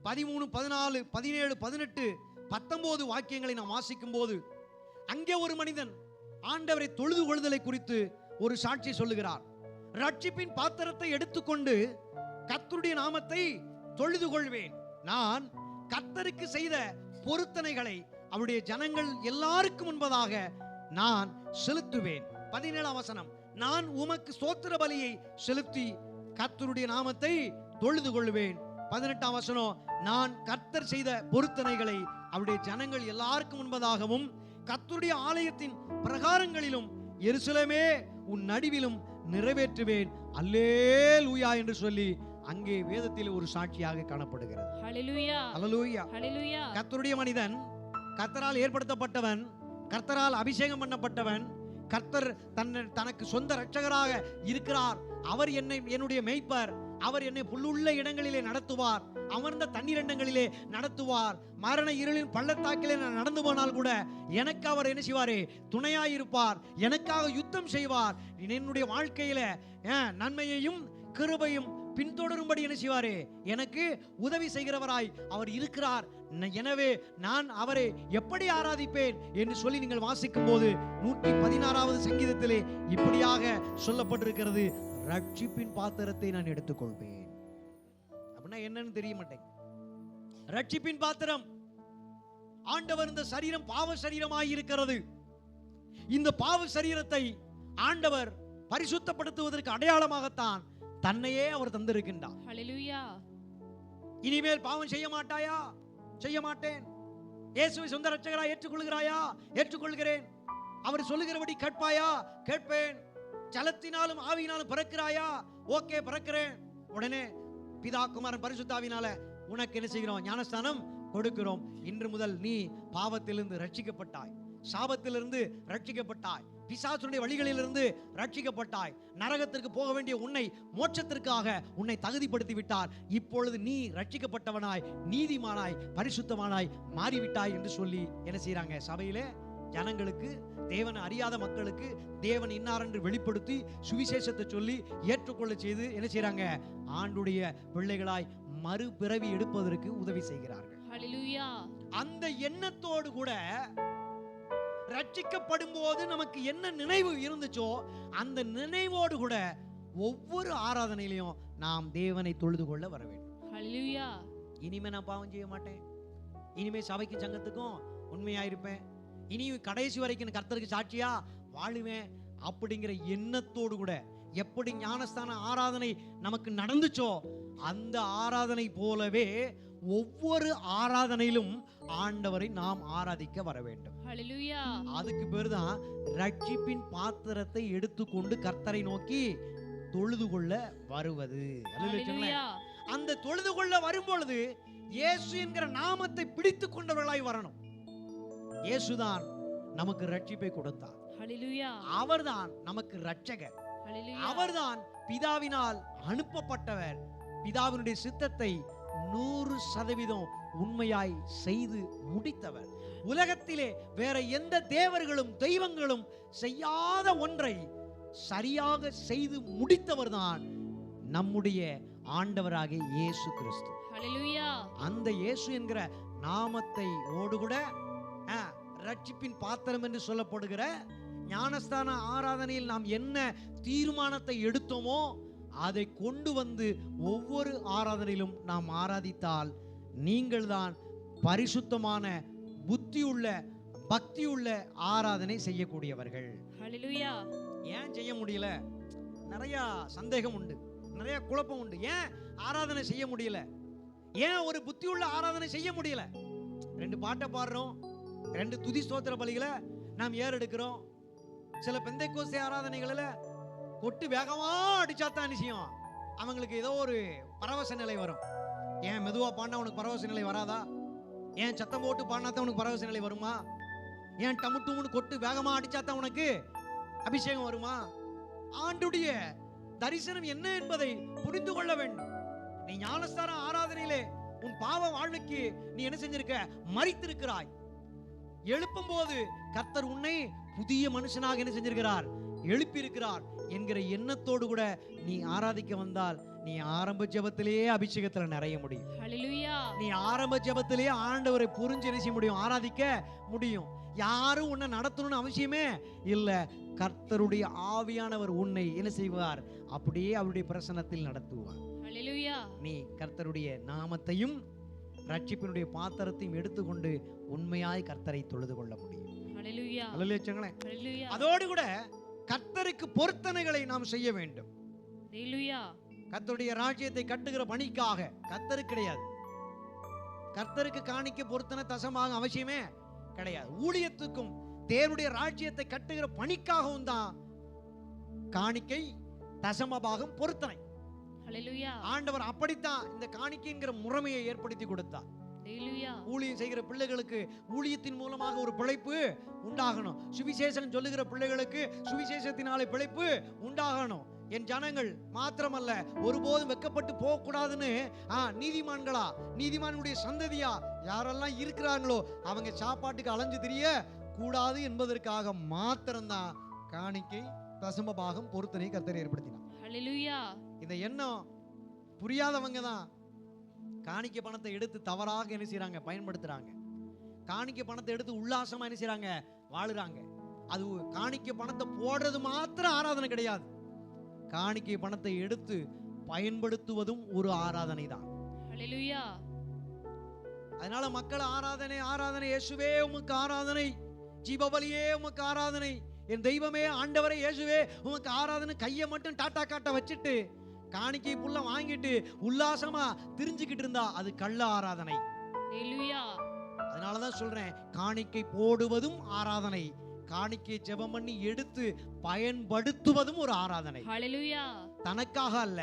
13 14 17 18 19 வாக்கியங்களை நாம் வாசிக்கும் போது அங்கே ஒரு மனிதன் ஆண்டவரை தொழுது கொள்ளுதலை குறித்து ஒரு சாட்சி சொல்லுகிறார். ரட்சிப்பின் பாத்திரத்தை எடுத்துக்கொண்டு கர்த்தருடைய நாமத்தை தொழுது கொள்வேன். நான் கர்த்தருக்கு செய்த பொருத்தனைகளை அவருடைய ஜனங்கள் எல்லாருக்கும் முன்பதாக நான் செலுத்துவேன். 17ஆம் வசனம், நான் உமக்கு ஸ்தோத்திர பலியை செலுத்தி கர்த்தருடைய நாமத்தை தொழுது கொள்வேன். 18ஆம் வசனம், நான் கர்த்தர் செய்த பொருத்தனைகளை அவருடைய ஜனங்கள் எல்லாருக்கும் முன்பதாகவும் கர்த்தருடைய ஆலயத்தின் பிரகாரங்களிலும் எருசலேமே உன் நடுவிலும் நிறைவேற்றுவேன். அல்லேலூயா என்று சொல்லி அங்கே வேதத்தில் ஒரு சாட்சியாக காணப்படுகிறது.
ஹalleluya.
அல்லேலூயா.
ஹalleluya.
கர்த்தருடைய மனிதன், கர்த்தரால் ஏற்படுத்தப்பட்டவன், கர்த்தரால் அபிஷேகம் பண்ணப்பட்டவன், கர்த்தர் தனக்கு சொந்த இரட்சகராக இருக்கிறார். அவர் என்னுடைய மேய்ப்பர். அவர் என்னை புல்லுள்ள இடங்களிலே நடத்துவார், அமர்ந்த தண்ணீரண்டங்களிலே நடத்துவார். மரண இருளின் பள்ளத்தாக்கிலே நான் நடந்து போனால் கூட எனக்கு அவர் என்ன செய்வாரே, துணையாயிருப்பார். எனக்காக யுத்தம் செய்வார். என்னுடைய வாழ்க்கையில நன்மையையும் கிருபையும் பின்தொடரும்படி என்ன செய்வாரே, எனக்கு உதவி செய்கிறவராய் அவர் இருக்கிறார். எனவே நான் அவரை எப்படி ஆராதிப்பேன் என்று சொல்லி நீங்கள் வாசிக்கும் போது 116வது சங்கீதத்திலே இப்படியாக சொல்லப்பட்டிருக்கிறது, ரட்சிப்பின் பாத்திரத்தை நான் எடுத்துக்கொள்வேன். அப்படின்னா என்னன்னு தெரிய மாட்டேன். ரட்சிப்பின் பாத்திரம், ஆண்டவர் இந்த சரீரம் பாவ சரீரமாய் இருக்கிறது. இந்த பாவ சரீரத்தை ஆண்டவர் பரிசுத்தப்படுத்துவதற்கு அடையாளமாகத்தான் தன்னையே அவர் தந்திருக்கின்றார்.
ஹalleluya.
இனிமேல் பாவம் செய்ய மாட்டாயா? செய்ய மாட்டேன். இயேசுவை சொந்த இரட்சகராய் ஏற்றுக்கொள்கிறாயா? ஏற்றுக்கொள்கிறேன். அவர் சொல்லுகிறபடி கேட்பாயா? கேட்பேன். ஜலத்தினாலும் ஆவியினாலும் பிறக்கிறாயா? ஓகே, பிறக்கிறேன். உடனே பிதா குமாரன் பரிசுத்த ஆவியினால உனக்கு என்ன செய்கிறோம்? ஞானஸ்தானம் கொடுக்கிறோம். இன்று முதல் நீ பாவத்திலிருந்து ரட்சிக்கப்பட்டாய், சாபத்திலிருந்து ரட்சிக்கப்பட்டாய், பிசாசுடைய வழிகளிலிருந்து ரட்சிக்கப்பட்டாய். நரகத்திற்கு போக வேண்டிய உன்னை மோட்சத்திற்காக உன்னை தகுதிப்படுத்தி விட்டார். இப்பொழுது நீ ரட்சிக்கப்பட்டவனாய், நீதிமானாய், பரிசுத்தமானாய் மாறிவிட்டாய் என்று சொல்லி என்ன செய்யறாங்க? சபையிலே ஜனங்களுக்கு, தேவனை அறியாத மக்களுக்கு தேவன் இன்னார் என்று வெளிப்படுத்தி சுவிசேஷத்தை சொல்லி ஏற்றுக்கொள்ள செய்து என்ன செய்யறாங்க? ஆண்டுடைய பிள்ளைகளாய் மறுபிறவி எடுப்பதற்கு உதவி செய்கிறார்கள்.
ஹalleluya.
அந்த எண்ணத்தோடு கூட ரட்சிக்கப்படும் போது நமக்கு என்ன நினைவு இருந்துச்சோ அந்த நினைவோடு கூட ஒவ்வொரு ஆராதனையிலையும் நாம் தேவனை தொழுது கொள்ள வர வேண்டும்.
ஹalleluya.
இனிமே நான் பாவம் செய்ய மாட்டேன், இனிமே சபைக்கு சங்கத்துக்கும் உண்மையா இருப்பேன், இனி கடைசி வரைக்கும் கர்த்தருக்கு சாட்சியா வாழுவேன் அப்படிங்கிற எண்ணத்தோடு கூட எப்படி ஞானஸ்தான ஆராதனை நமக்கு நடந்துச்சோ அந்த ஆராதனை போலவே ஒவ்வொரு ஆராதனையிலும் ஆண்டவரை நாம் ஆராதிக்க வர வேண்டும்.
ஹல்லேலூயா.
அதுக்கு பேர் தான் ரட்சிப்பின் பாத்திரத்தை எடுத்துக்கொண்டு கர்த்தரை நோக்கி தொழுது கொள்ள வருவது.
ஹல்லேலூயா.
அந்த தொழுது கொள்ள வரும் பொழுது இயேசு என்கிற நாமத்தை பிடித்து கொண்டவர்களாய் வரணும். இயேசுதான் நமக்கு ரட்சிப்பை கொடுத்தார்.
ஹல்லேலூயா.
அவர்தான் நமக்கு ரட்சகர்.
ஹல்லேலூயா.
அவர்தான் பிதாவினால் அனுப்பப்பட்டவர். பிதாவினுடைய சித்தத்தை 100% உண்மையாய் செய்து முடித்தவர். உலகத்திலே வேற எந்த தேவர்களும் தெய்வங்களும் செய்யாத ஒன்றை சரியாக செய்து முடித்தவர்தான் நம்முடைய ஆண்டவராகிய இயேசு கிறிஸ்து.
ஹல்லேலூயா.
அந்த இயேசு என்கிற நாமத்தை ஓடு கூட ரட்சிப்பின் பாத்திரம் என்று சொல்லப்படுகிற ஞானஸ்தான ஆராதனையில் நாம் என்ன தீர்மானத்தை எடுத்தோமோ அதை கொண்டு வந்து ஒவ்வொரு ஆராதனையிலும் நாம் ஆராதித்தால் நீங்கள் தான் பரிசுத்தமான புத்தியுள்ள பக்தியுள்ள ஆராதனை செய்யக்கூடியவர்கள்.
ஹல்லேலூயா.
ஏன் செய்ய முடியல? நிறைய சந்தேகம் உண்டு, நிறைய குழப்பம் உண்டு. ஏன் ஆராதனை செய்ய முடியல? ஏன் ஒரு புத்தியுள்ள ஆராதனை செய்ய முடியல? 2 பாட்டை பாடுறோம், 2 துதி ஸ்தோத்திர பலிகளை நாம் ஏறெடுக்கிறோம். சில பெந்தைக்கோஸ்தே ஆராதனைகளில் கொட்டு வேகமா அடிச்சாத்தான் நிச்சயம் அவங்களுக்கு ஏதோ ஒரு பரவச நிலை வரும். ஏன் மெதுவா பாடினா உனக்கு பரவச நிலை வராதா? ஏன் சத்தம் போட்டு பாடினாத்தான் உனக்கு பரவச நிலை வருமா? ஏன் டமுட்டுமுன்னு கொட்டு வேகமா அடிச்சாத்தான் உனக்கு அபிஷேகம் வருமா? ஆண்டுடைய தரிசனம் என்ன என்பதை புரிந்து கொள்ள வேண்டும். நீ ஞானஸ்தான ஆராதனையிலே உன் பாவ வாழ்வுக்கு நீ என்ன செஞ்சிருக்க? மரித்திருக்கிறாய். எழுப்பும் போது கர்த்தர் உன்னை புதிய மனுஷனாக என்ன செஞ்சிருக்கிறார்? எழுப்பி இருக்கிறார் என்கிற எண்ணத்தோடு கூட நீ ஆராதிக்க வந்தால் நீ ஆரம்ப ஜெபத்திலேயே அபிஷேகத்துல நிறைய முடியும்.
ஹல்லேலூயா.
நீ ஆரம்ப ஜெபத்திலேயே ஆண்டவரை புரிஞ்சு என்ன செய்ய முடியும்? ஆராதிக்க முடியும். யாரும் உன்னை நடத்தணும்னு அவசியமே இல்ல. கர்த்தருடைய ஆவியானவர் உன்னை என்ன செய்வார்? அப்படியே அவருடைய பிரசன்னத்தில் நடத்துவார்.
ஹல்லேலூயா. நீ
கர்த்தருடைய நாமத்தையும் ரட்சிப்பினுடைய பாத்திரத்தையும் எடுத்துக்கொண்டு உண்மையாய் கர்த்தரை தொழுது கொள்ள முடியும்.
ஹல்லேலூயா.
ஹல்லேலூயா. அதோடு கூட கர்த்தருக்கு பொருத்தனைகளை நாம் செய்ய வேண்டும்.
ஹல்லேலூயா.
கர்த்தருடைய ராஜ்யத்தை கட்டுகிற பணிக்காக கர்த்தருக்கு கிடையாது. கர்த்தருக்கு காணிக்க பொருத்தனை தசமாக அவசியமே கிடையாது. ஊழியத்துக்கும் தேவனுடைய ராஜ்யத்தை கட்டுகிற பணிக்காகவும் தான் காணிக்கை தசமபாகம் பொருத்தனை.
ஹல்லேலூயா.
ஆண்டவர் அப்படித்தான் இந்த காணிக்கைங்கிற முறைமையை ஏற்படுத்தி கொடுத்தார். ஊழியம் செய்கிற பிள்ளைகளுக்கு ஊழியத்தின் மூலமாக ஒரு பிழைப்பு உண்டாகணும். சுவிசேஷம் சொல்லுகிற பிள்ளைகளுக்கு சுவிசேஷத்தினாலே பிழைப்பு உண்டாகணும். என் ஜனங்கள் மாத்திரமல்ல ஒருபோதும் வெக்கப்பட்டு போக கூடாதுன்னு நீதிமானுடைய சந்ததியா யாரெல்லாம் இருக்கிறாங்களோ அவங்க சாப்பாட்டுக்கு அலைஞ்சு திரிய கூடாது என்பதற்காக மாத்திரம்தான் காணிக்கை தசம பாகம் பொருத்தனை கர்த்தர் ஏற்படுத்தினார்.
ஹல்லேலூயா.
இந்த எண்ணம் புரியாதவங்க தான் காணிக்கை பணத்தை எடுத்து தவறாக என்ன செய்றாங்க? பயன்படுத்துறாங்க. காணிக்கை பணத்தை எடுத்து உல்லாசமா என்ன செய்றாங்க? வாழுறாங்க. அது காணிக்கை பணத்தை போடுறது மாத்திரம் ஆராதனை கிடையாது. காணிக்கை பணத்தை எடுத்து பயன்படுத்துவதும் ஒரு ஆராதனை தான்.
ஹல்லேலூயா.
அதனால மக்கள் ஆராதனை ஆராதனை இயேசுவே உமக்கு ஆராதனை, ஜீவபலியே உமக்கு ஆராதனை, என் தெய்வமே ஆண்டவரே இயேசுவே உமக்கு ஆராதனை கையை மட்டும் டாட்டா காட்ட வச்சுட்டு காணிக்கை புள்ள வாங்கிட்டு உல்லாசமா திரிஞ்சுக்கிட்டு இருந்தா அது கள்ள ஆராதனை. அதனாலதான் சொல்றேன், காணிக்கை போடுவதும் ஆராதனை, காணிக்கை ஜெபம் பண்ணி எடுத்து பயன்படுத்துவதும் ஒரு ஆராதனை. தனக்காக அல்ல,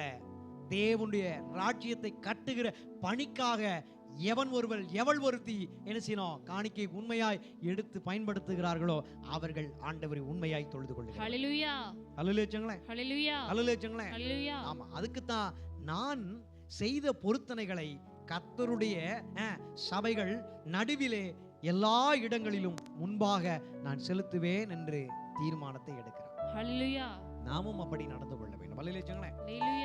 தேவனுடைய ராஜ்யத்தை கட்டுகிற பணிக்காக எவள் ஒருத்தி என்ன செய்யணும்? காணிக்கை உண்மையாய் எடுத்து பயன்படுத்துகிறார்களோ அவர்கள் ஆண்டவரை உண்மையாய் தொழுது கொள்ளுகிறார்கள். ஆமா, அதுக்குத்தான் நான் செய்த பொருத்தனைகளை கர்த்தருடைய சபைகள் நடுவிலே எல்லா இடங்களிலும் முன்பாக நான் செலுத்துவேன் என்று தீர்மானத்தை எடுக்கிறேன். நாமும் அப்படி நடந்து கொள்ள வேண்டும்.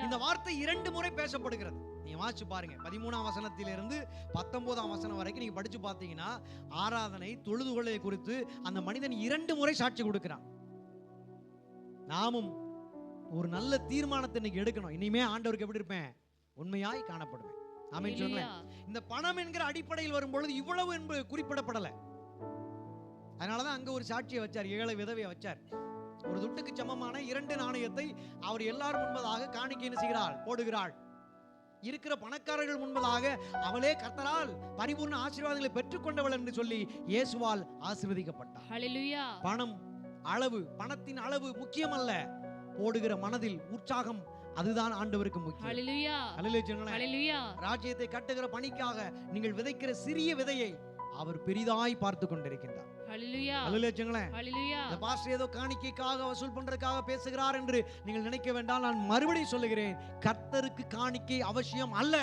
இந்த வார்த்தை 2 முறை பேசப்படுகிறது. நீங்க வாசிச்சு பாருங்க, 13ஆம் வசனத்திலிருந்து 19ஆம் வசனம் வரைக்கும் நீங்க படிச்சு பார்த்தீங்கன்னா ஆராதனை தொழுதுகொள்ளை குறித்து அந்த மனிதன் 2 முறை சாட்சி கொடுக்கிறான். நாமும் ஒரு நல்ல தீர்மானத்தை இன்னைக்கு எடுக்கணும். இனிமே ஆண்டவருக்கு எப்படி இருப்பேன்? உண்மையாய் காணப்படுவேன். ஆமென் சொல்றேன். இந்த பணம் என்கிற அடிப்படையில் வரும்பொழுது இவ்வளவு என்பது குறிப்பிடப்படலை. அதனாலதான் அங்க ஒரு சாட்சியை வச்சார், ஏழை விதவையை வச்சார். ஒரு துட்டுக்கு சமமான 2 நாணயத்தை அவர் எல்லாரும் முன்பதாக காணிக்கை என்ன செய்கிறாள்? போடுகிறாள். இருக்கிற பணக்காரர்கள் முன்பதாக அவளே கர்த்தரால் பரிபூர்ண ஆசீர்வாதங்களை பெற்றுக்கொண்டவள் என்று சொல்லி இயேசுவால் ஆசீர்வதிக்கப்பட்டார்.
ஹல்லேலூயா.
பணம் அளவு, பணத்தின் அளவு முக்கியமல்ல, போடுகிற மனதில் உற்சாகம், அதுதான் ஆண்டவருக்கு முக்கியம்.
ஹல்லேலூயா.
ஹல்லேலூயா. ராஜ்யத்தை கட்டுகிற பணிக்காக நீங்கள் விதைக்கிற சிறிய விதையை அவர் பெரிதாய் பார்த்து கொண்டிருக்கின்றார்.
ஹல்லேலூயா.
ஹல்லேலூயா. இந்த பாஸ்டர் ஏதோ காணிக்கைக்காக வசூல் பண்றதுக்காக பேசுகிறார் என்று நீங்கள் நினைக்க வேண்டாம். நான் மறுபடியும் சொல்லுகிறேன், கர்த்தருக்கு காணிக்கை அவசியம் அல்ல,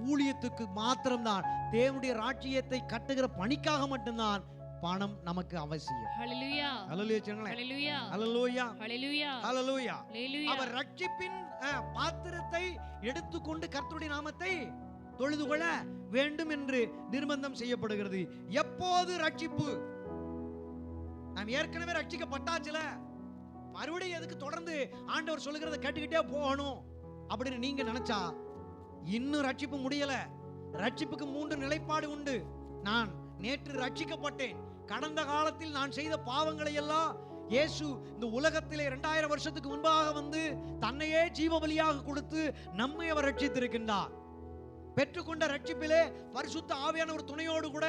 ஊழியத்துக்கு மாத்திரம்தான். தேவனுடைய ராஜ்யத்தை கட்டுகிற பணிக்காக மட்டும்தான் பணம் நமக்கு அவசியம்.
ஹல்லேலூயா.
ஹல்லேலூயா. ஹல்லேலூயா. அவர் ரட்சிப்பின் பாத்திரத்தை எடுத்துக்கொண்டு கர்த்தருடைய நாமத்தை தொழுது கொள்ள வேண்டும் என்று நிர்பந்தம் செய்யப்படுகிறது. எப்போது ரட்சிப்பு? நாம் ஏற்கனவே ரட்சிக்கப்பட்டாச்சுல, மறுபடியும் எதுக்கு தொடர்ந்து ஆண்டவர் சொல்லுகிறத கேட்டுக்கிட்டே போகணும் அப்படின்னு நீங்க நினைச்சா இன்னும் ரட்சிப்பு முடியல. ரட்சிப்புக்கு 3 நிலைப்பாடு உண்டு. நான் நேற்று ரட்சிக்கப்பட்டேன், கடந்த காலத்தில் நான் செய்த பாவங்களை எல்லாம் இயேசு இந்த உலகத்திலே 2000 வருஷத்துக்கு முன்பாக வந்து தன்னையே ஜீவபலியாக கொடுத்து நம்மை அவர் ரட்சித்திருக்கின்றார். பெற்றுக்கொண்ட ரட்சிப்பிலே பரிசுத்த ஆவியானவர் துணையோடு கூட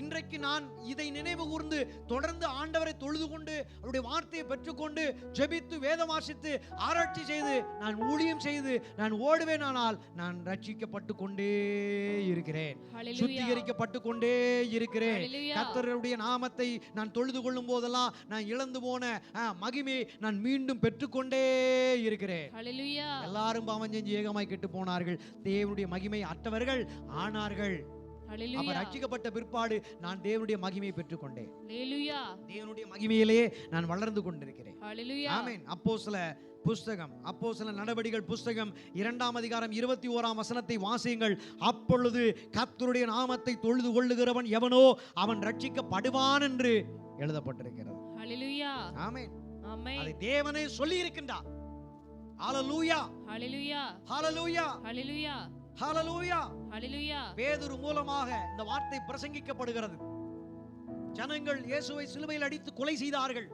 இன்றைக்கு நான் இதை நினைவு கூர்ந்து தொடர்ந்து ஆண்டவரை தொழுது கொண்டு அவருடைய வார்த்தையை பெற்றுக்கொண்டு ஜெபித்து வேதம் வாசித்து ஆராய்ச்சி செய்து நான் ஊழியம் செய்து நான் ஓடுவேனானால் நான் ரட்சிக்கப்பட்டு கொண்டே இருக்கிறேன், சுத்திகரிக்கப்பட்டு கொண்டே இருக்கிறேன். கர்த்தருடைய நாமத்தை நான் தொழுது கொள்ளும் போதெல்லாம் நான் இழந்து போன மகிமையை நான் மீண்டும் பெற்றுக்கொண்டே இருக்கிறேன். எல்லாரும் பாவம் செஞ்சு ஏகமாய் கெட்டு போனார்கள், தேவனுடைய மகிமை அற்றவர்கள் ஆனார்கள். அவர் ரட்சிக்கப்பட்ட பிற்பாடு நான் தேவனுடைய மகிமையை பெற்றுக்கொண்டேன். தேவனுடைய மகிமையிலே நான் வளர்ந்து கொண்டிருக்கிறேன். ஆமென். அப்போஸ்தல நடவடிக்கைகள் புஸ்தகம் 2ஆம் அதிகாரம் 21ஆம் வசனத்தை வாசியுங்கள். அப்பொழுது கர்த்தருடைய நாமத்தை தொழுது கொள்ளுகிறவன் எவனோ அவன் ரட்சிக்கப்படுவான் என்று எழுதப்பட்டிருக்கிறது. ஆமென். அதை தேவனே சொல்லி இருக்கின்றார். ஹல்லேலூயா. ஹல்லேலூயா. ஹல்லேலூயா. ஹல்லேலூயா. ஹல்லேலூயா. ஹல்லேலூயா. பேதுரு மூலமாக இந்த வார்த்தை பிரசங்கிக்கப்படுகிறது. ஜனங்கள் இயேசுவை சிலுவையில் அடித்து கொலை செய்தார்கள்.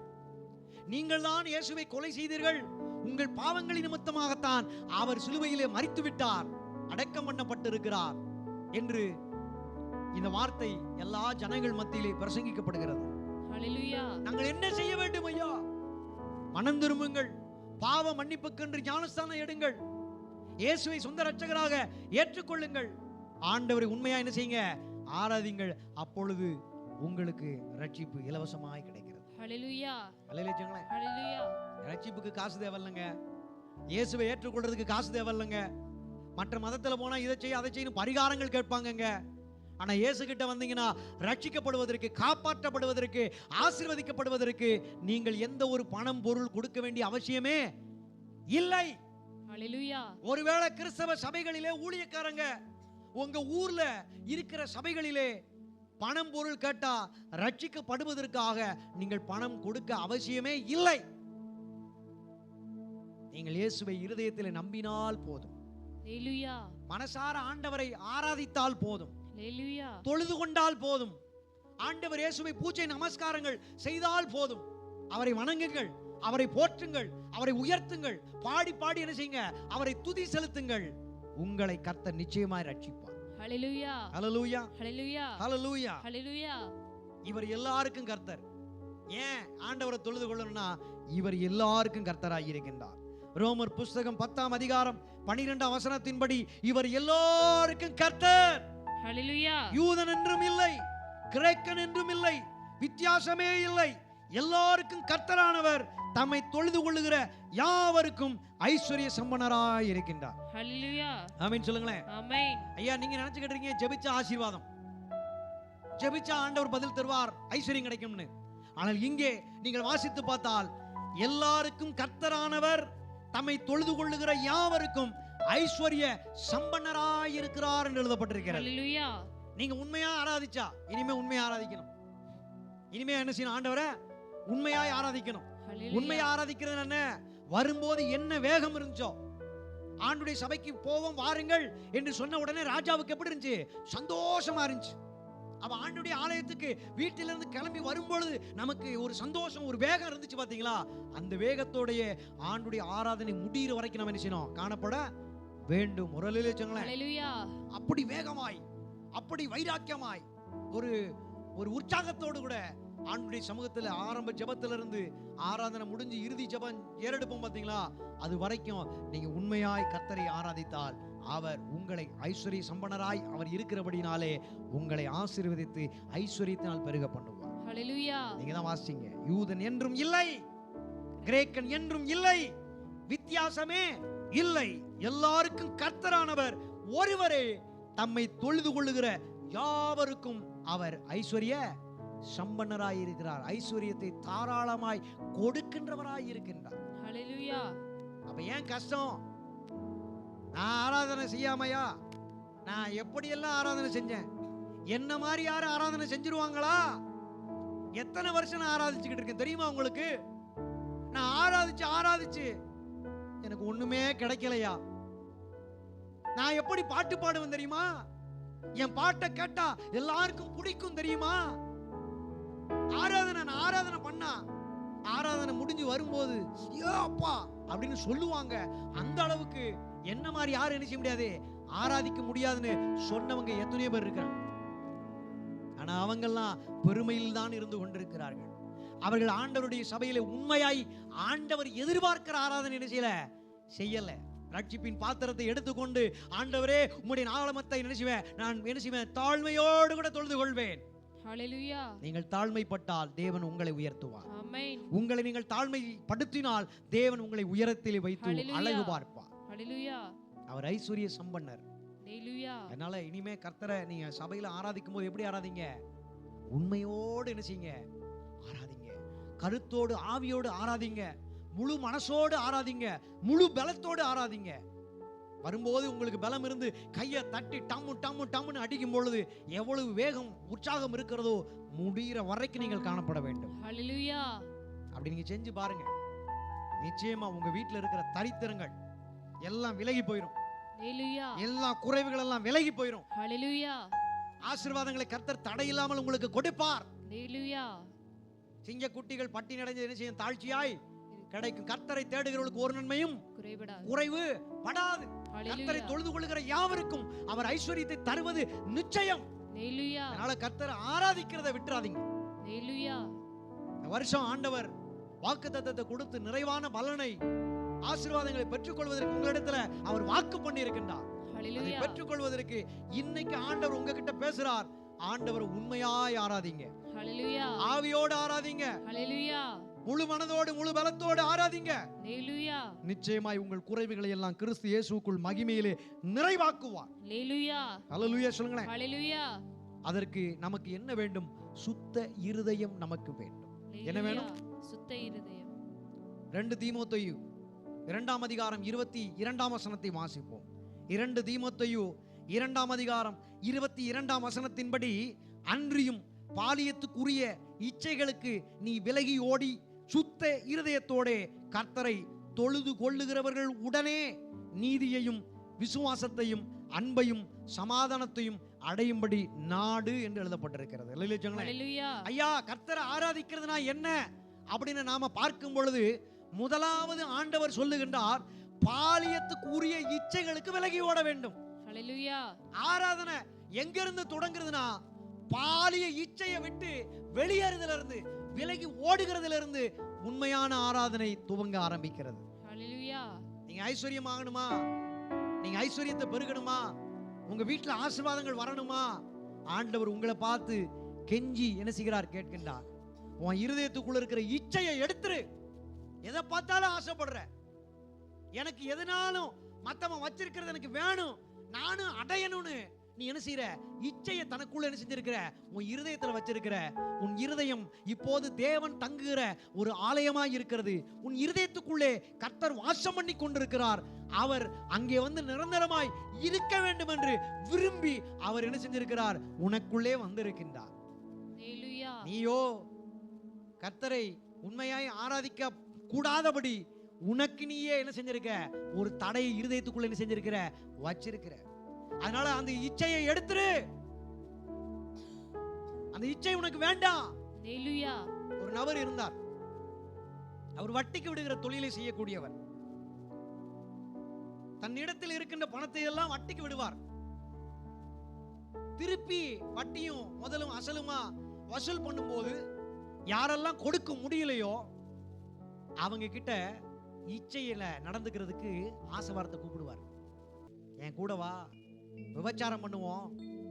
நீங்கள் தான் இயேசுவை கொலை செய்தீர்கள், உங்கள் பாவங்களின் நிமித்தமாகத்தான் அவர் சிலுவையிலே மரித்து விட்டார், அடக்கம் பண்ணப்பட்டிருக்கிறார் என்று இந்த வார்த்தை எல்லா ஜனங்கள் மத்தியிலே பிரசங்கிக்கப்படுகிறது. ஹல்லேலூயா. நாங்கள் என்ன செய்ய வேண்டும் ஐயா? மனம் திரும்புங்கள், பாவ மன்னிப்புக்கென்று ஞானஸ்தானம் எடுங்கள், இயேசுவை சொந்த இரட்சகராக ஏற்றுக்கொள்ளுங்கள், ஆண்டவரை உண்மையா என்ன செய்யுங்க? ஆராதிங்கள். அப்பொழுது உங்களுக்கு ரட்சிப்பு இலவசமாய் கிடைக்கிறது. ஹல்லேலூயா. ஹல்லேலூயா. ரட்சிப்புக்கு காசு தேவையில்லைங்க, இயேசுவை ஏற்றுக்கொள்றதுக்கு காசு தேவையில்லைங்க. மற்ற மதத்துல போனா இதை செய்ய அதை செய்யணும் பரிகாரங்கள் கேட்பாங்கங்க. ஆனா இயேசு கிட்ட வந்தீங்கன்னா ரட்சிக்கப்படுவதற்கு, காப்பாற்றப்படுவதற்கு, ஆசீர்வதிக்கப்படுவதற்கு நீங்கள் எந்த ஒரு பணம் பொருள் கொடுக்க வேண்டிய அவசியமே இல்லை. ஹல்லேலூயா. ஒருவேளை கிறிஸ்தவ சபைகளிலே ஊழியக்காரங்க உங்க ஊர்ல இருக்கிற சபைகளிலே பணம் பொருள் கேட்டா ரட்சிக்கப்படுவதற்காக நீங்கள் பணம் கொடுக்க அவசியமே இல்லை. நீங்கள் இயேசுவை இருதயத்தில் நம்பினால் போதும். ஹல்லேலூயா. மனசார ஆண்டவரை ஆராதித்தால் போதும். ஹல்லேலூயா. தொழுது கொண்டால் போதும். ஆண்டவர் இயேசுவை பூஜை நமஸ்காரங்கள் செய்தால் போதும். அவரை வணங்குங்கள், அவரை போற்றுங்கள், அவரை உயர்த்துங்கள், பாடி பாடி என்ன செய்யுங்க? அவரை துதி செலுத்துங்கள். உங்களை கர்த்தர் நிச்சயமாய் ரட்சிப்பார். ஹல்லேலூயா. ஹல்லேலூயா. ஹல்லேலூயா. ஹல்லேலூயா. ஹல்லேலூயா. இவர் எல்லாருக்கும் கர்த்தர். ஏன் ஆண்டவரை தொழுது கொள்ளணும்னா இவர் எல்லாருக்கும் கர்த்தராய் இருக்கின்றார். ரோமர் புஸ்தகம் 10ஆம் அதிகாரம் 12ஆம் வசனத்தின்படி இவர் எல்லாருக்கும் கர்த்தர். ஹல்லேலூயா. யூதன் என்றும் இல்லை, கிரேக்கன் என்றும் இல்லை, வித்தியாசமே இல்லை, எல்லாருக்கும் கர்த்தரானவர் தம்மை தொழுது கொள்ளுகிற யாவருக்கும் ஐஸ்வர்ய சம்பன்னராய் இருக்கின்றார். ஹல்லேலூயா. ஆமென் சொல்லுங்களேன். ஆமென். ஐயா, நீங்க நினைச்சுக்கிட்டு இருக்கீங்க ஜெபிச்சா ஆசீர்வாதம், ஜெபிச்சா ஆண்டவர் பதில் தருவார், ஐஸ்வர்யம் கிடைக்கும்னு. ஆனால் இங்கே நீங்கள் வாசித்து பார்த்தால் எல்லாருக்கும் கர்த்தரானவர் தம்மை தொழுது கொள்ளுகிற யாவருக்கும் ஐஸ்வர்ய சம்பன்னராய் இருக்கிறார் என்று எழுதப்பட்டிருக்கிறது. ஹல்லேலூயா. நீங்க உண்மையா ஆராதிச்சா இனிமே உண்மையா ஆராதிக்கணும். இனிமே என்ன செய்யணும்? ஆண்டவரை உண்மையாய் ஆராதிக்கணும். உண்மையா ஆராதிக்கிறது என்ன? வரும்போது என்ன வேகம் இருந்துச்சோ, ஆண்டுடைய சபைக்கு போவோம் வாருங்கள் என்று சொன்ன உடனே ராஜாவுக்கு எப்படி இருந்துச்சு? சந்தோஷமா இருந்துச்சு. அவ ஆண்டுடைய ஆலயத்துக்கு வீட்டிலிருந்து கிளம்பி வரும்பொழுது நமக்கு ஒரு சந்தோஷம், ஒரு வேகம் இருந்துச்சு பாத்தீங்களா? அந்த வேகத்தோடைய ஆண்டுடைய ஆராதனை முடிகிற வரைக்கும் நம்ம என்ன செய்யணும்? காணப்பட வேண்டும். ஒரு
ஹalleluya.
அப்படி வேகமாய், அப்படி வைராக்கியமாய், ஒரு ஒரு உற்சாகத்தோடு கூட ஆண்டுடைய சமூகத்தில் ஆரம்ப ஜெபத்திலிருந்து ஆராதனை முடிஞ்சு இறுதி ஜெபம் ஏறெடுப்போம் பாத்தீங்களா? அது வரைக்கும் நீங்க உண்மையாய் கர்த்தரை ஆராதித்தால் அவர் உங்களை ஐஸ்வர்ய சம்பனராய் அவர் இருக்கிறபடினாலே உங்களை ஆசீர்வதித்து ஐஸ்வர்யத்தினால் பெருக பண்ணுவார்.
ஹalleluya.
நீங்க தான் வாசிச்சீங்க, யூதன் என்றும் இல்லை, கிரேக்கன் என்றும் இல்லை, வித்தியாசமே இல்லை, எல்லாருக்கும் கர்த்தரானவர் ஒருவரே, தம்மை தொழுது கொள்ளுகிற யாவருக்கும் அவர் ஐஸ்வர்ய சம்பன்னராய் இருக்கிறார், ஐஸ்வர்யத்தை தாராளமாய் கொடுக்கின்றவராய் இருக்கின்றார்.
ஹalleluya.
அப்ப ஏன் கஷ்டம்? நான் ஆராதனை செய்யாமையா? நான் எப்படியெல்லாம் ஆராதனை செஞ்சேன், என்ன மாதிரி யாரும் ஆராதனை செஞ்சிருவாங்களா? எத்தனை வருஷம் நான் ஆராதிச்சுக்கிட்டு இருக்கேன் தெரியுமா உங்களுக்கு? நான் ஆராதிச்சு எனக்கு ஒண்ணுமே கிடைக்கலையா? நான் எப்படி பாட்டு பாடுவேன் தெரியுமா? என் பாட்டை கேட்டா எல்லாருக்கும் பிடிக்கும் தெரியுமா? நான் ஆராதனை பண்ணா ஆராதனை முடிஞ்சு வரும்போது ஐயோ அப்பா அப்படின்னு சொல்லுவாங்க. அந்த அளவுக்கு என்ன மாதிரி யாரும் என்ன செய்ய முடியாது, ஆராதிக்க முடியாதுன்னு சொன்னவங்க எத்தனையோ பேர் இருக்கிறாங்க. ஆனா அவங்கெல்லாம் பெருமையில் தான் இருந்து கொண்டிருக்கிறார்கள். அவர்கள் ஆண்டவருடைய சபையில உண்மையாய் ஆண்டவர் எதிர்பார்க்கிற ஆராதனை என்ன செய்யல. ரட்சிப்பின் பாத்திரத்தை எடுத்துக்கொண்டு ஆண்டவரே உம்முடைய நாமத்தை நான் என்ன செய்வேன், தாழ்மையோடு கூட தொழுது கொள்வேன்.
ஹalleluya.
நீங்கள் தாழ்மைப்பட்டால் தேவன் உங்களை உயர்த்துவார்.
ஆமென்.
உங்களை நீங்கள் தாழ்மைப்படுத்தினால் தேவன் உங்களை உயரத்திலே வைத்து அழகு பார்ப்பார்.
ஹalleluya.
அவர் ஐஸ்வர்ய சம்பன்னர்.
ஹalleluya.
அதனால இனிமே கர்த்தரை நீங்க சபையில ஆராதிக்கும் போது எப்படி ஆராதிங்க? உண்மையோடு என்ன செய்யுங்க? ஆராதிங்க. கருத்தோடு ஆவியோடு ஆராதிங்க. முழு மனசோடு ஆராதிங்க. முழு பலத்தோடு ஆராதிங்க. வரும்போது உங்களுக்கு பலம் இருந்து கையை தட்டி டம்மு டம்மு டம்முன்னு அடிக்கும் பொழுது எவ்வளவு வேகம் உற்சாகம் இருக்கிறதோ முடிகிற வரைக்கும் நீங்கள் காணப்பட வேண்டும்.
ஹalleluya.
அப்படி நீங்க செஞ்சு பாருங்க, நிச்சயமா உங்க வீட்டில் இருக்கிற தரித்திரங்கள் எல்லாம் விலகி போயிடும்.
ஹalleluya.
எல்லா குறைவுகள் எல்லாம் விலகி போயிடும்.
ஹalleluya.
ஆசீர்வாதங்களை கர்த்தர் தடையில்லாமல் உங்களுக்கு கொடுப்பார்.
ஹalleluya.
சிங்க குட்டிகள் பட்டி நடைஞ்சு என்ன செய்யும்? தாழ்ச்சியாய் கிடைக்கும். கர்த்தரை தேடுகிறவர்களுக்கு ஒரு நன்மையும் குறைவு படாது. கர்த்தரை தொழுது கொள்ளுகிற யாவருக்கும் அவர் ஐஸ்வர்யத்தை தருவது நிச்சயம். அதனால கர்த்தரை ஆராதிக்கிறதை விட்டுறாதீங்க. இந்த வருஷம் ஆண்டவர் வாக்குத்தத்தத்தை கொடுத்து நிறைவான பலனை ஆசீர்வாதங்களை பெற்றுக்கொள்வதற்கு உங்களிடத்துல அவர் வாக்கு பண்ணி இருக்கின்றார். அதை பெற்றுக்கொள்வதற்கு இன்னைக்கு ஆண்டவர் உங்ககிட்ட பேசுறார். ஆண்டவர் உண்மையாய் ஆராதிங்க. ஆவியோடு ஆராதிங்க. முழு மனதோடு முழு பலத்தோடு ஆராதிங்க. நிச்சயமாய் உங்கள் குறைவுகளை எல்லாம் கிறிஸ்து இயேசுவுக்குள் மகிமையிலே நிறைவாக்குவார். ஹல்லேலூயா சொல்லுங்களேன். அதற்கு நமக்கு என்ன வேண்டும்? சுத்த இருதயம் நமக்கு வேண்டும். என்ன வேணும்?
சுத்த இருதயம்.
2 தீமோத்தேயு 2ஆம் அதிகாரம் 22ஆம் வசனத்தை வாசிப்போம். 2 தீமோத்தேயு 2ஆம் அதிகாரம் 22ஆம் வசனத்தின்படி, அன்றியும் பாலியத்துக்குரிய இச்சைகளுக்கு நீ விலகி ஓடி சுத்த இருதயத்தோடே கர்த்தரை தொழுது கொள்ளுகிறவர்கள் உடனே நீதியையும் விசுவாசத்தையும் அன்பையும் சமாதானத்தையும் அடையும்படி நாடு என்று எழுதப்பட்டிருக்கிறது. ஐயா, கர்த்தரை ஆராதிக்கிறதுனா என்ன அப்படின்னு நாம பார்க்கும் பொழுது முதலாவது ஆண்டவர் சொல்லுகின்றார், பாலியத்துக்குரிய இச்சைகளுக்கு விலகி ஓட வேண்டும். ஆராதனை எங்கிருந்து தொடங்குறதுனா பாலிய இச்சையை விட்டு வெளியேறுதல இருந்து, விலகி ஓடுகிறதுல இருந்து உண்மையான ஆராதனை துவங்க ஆரம்பிக்கிறது. நீங்க ஐஸ்வர்யம் ஆகணுமா? நீங்க ஐஸ்வர்யத்தை பெருகணுமா? உங்க வீட்டுல ஆசீர்வாதங்கள் வரணுமா? ஆண்டவர் உங்களை பார்த்து கெஞ்சி என்ன செய்கிறார்? கேட்கின்றார். உன் இருதயத்துக்குள்ள இருக்கிற இச்சையை எடுத்துரு. எதை பார்த்தாலும் ஆசைப்படுற, எனக்கு எதனாலும் மத்தவன் வச்சிருக்கிறது எனக்கு வேணும், நானும் அடையணும்னு நீ என்ன செய்யற? இச்சையை தனக்குள்ள என்ன செஞ்சிருக்கிற? உன் இருதயத்துல வச்சிருக்கிற. உன் இருதயம் இப்போது தேவன் தங்குகிற ஒரு ஆலயமாய் இருக்கிறது. உன் இருதயத்துக்குள்ளே கர்த்தர் வாசம் பண்ணி கொண்டிருக்கிறார். அவர் அங்கே வந்து நிரந்தரமாய் இருக்க வேண்டும் என்று விரும்பி அவர் என்ன செஞ்சிருக்கிறார்? உனக்குள்ளே வந்திருக்கின்றார். நீயோ கர்த்தரை உண்மையாய் ஆராதிக்க கூடாதபடி உனக்கு நீயே என்ன செஞ்சிருக்க? ஒரு தடையை இருதயத்துக்குள்ள என்ன செஞ்சிருக்கிற? வச்சிருக்கிற. அதனால அந்த இச்சையை எடுத்துரு. அந்த இச்சை உனக்கு வேண்டாம்.
ஹalleluya.
ஒரு நபர் இருந்தார். அவர் வட்டிக்கு விடுகிற தொழிலை செய்யக்கூடியவர். தன்னிடத்தில் இருக்கின்ற பணத்தை எல்லாம் வட்டிக்கு விடுவார். திருப்பி வட்டியும் முதலும் அசலுமா வசூல் பண்ணும்போது யாரெல்லாம் கொடுக்க முடியலையோ அவங்க கிட்ட இச்சையில நடந்துக்கிறதுக்கு ஆசை வார்த்தை கூப்பிடுவார். என் கூட வா, விபச்சாரம் பண்ணுவோம்,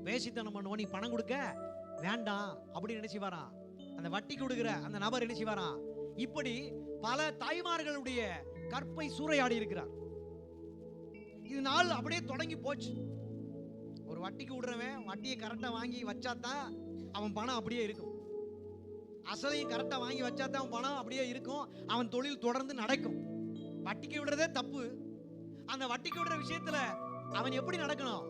வேசித்தனம் பண்ணுவோம், நீ பணம் கொடுக்க வேண்டாம் அப்படின்னு நினைச்சு வரான். அந்த வட்டி கொடுக்கிற அந்த நபர் நினைச்சு வரான். இப்படி பல தாய்மார்களுடைய கற்பை சூறையாடி இருக்கிறார். இது நாள் அப்படியே தொடங்கி போச்சு. ஒரு வட்டிக்கு விடுறவன் வட்டியை கரெக்டா வாங்கி வச்சாதான் அவன் பணம் அப்படியே இருக்கும். அசலையும் கரெக்டா வாங்கி வச்சாதான் அவன் பணம் அப்படியே இருக்கும். அவன் தொழில் தொடர்ந்து நடக்கும். வட்டிக்கு விடுறதே தப்பு. அந்த வட்டிக்கு விடுற விஷயத்துல அவன் எப்படி நடக்கணும்?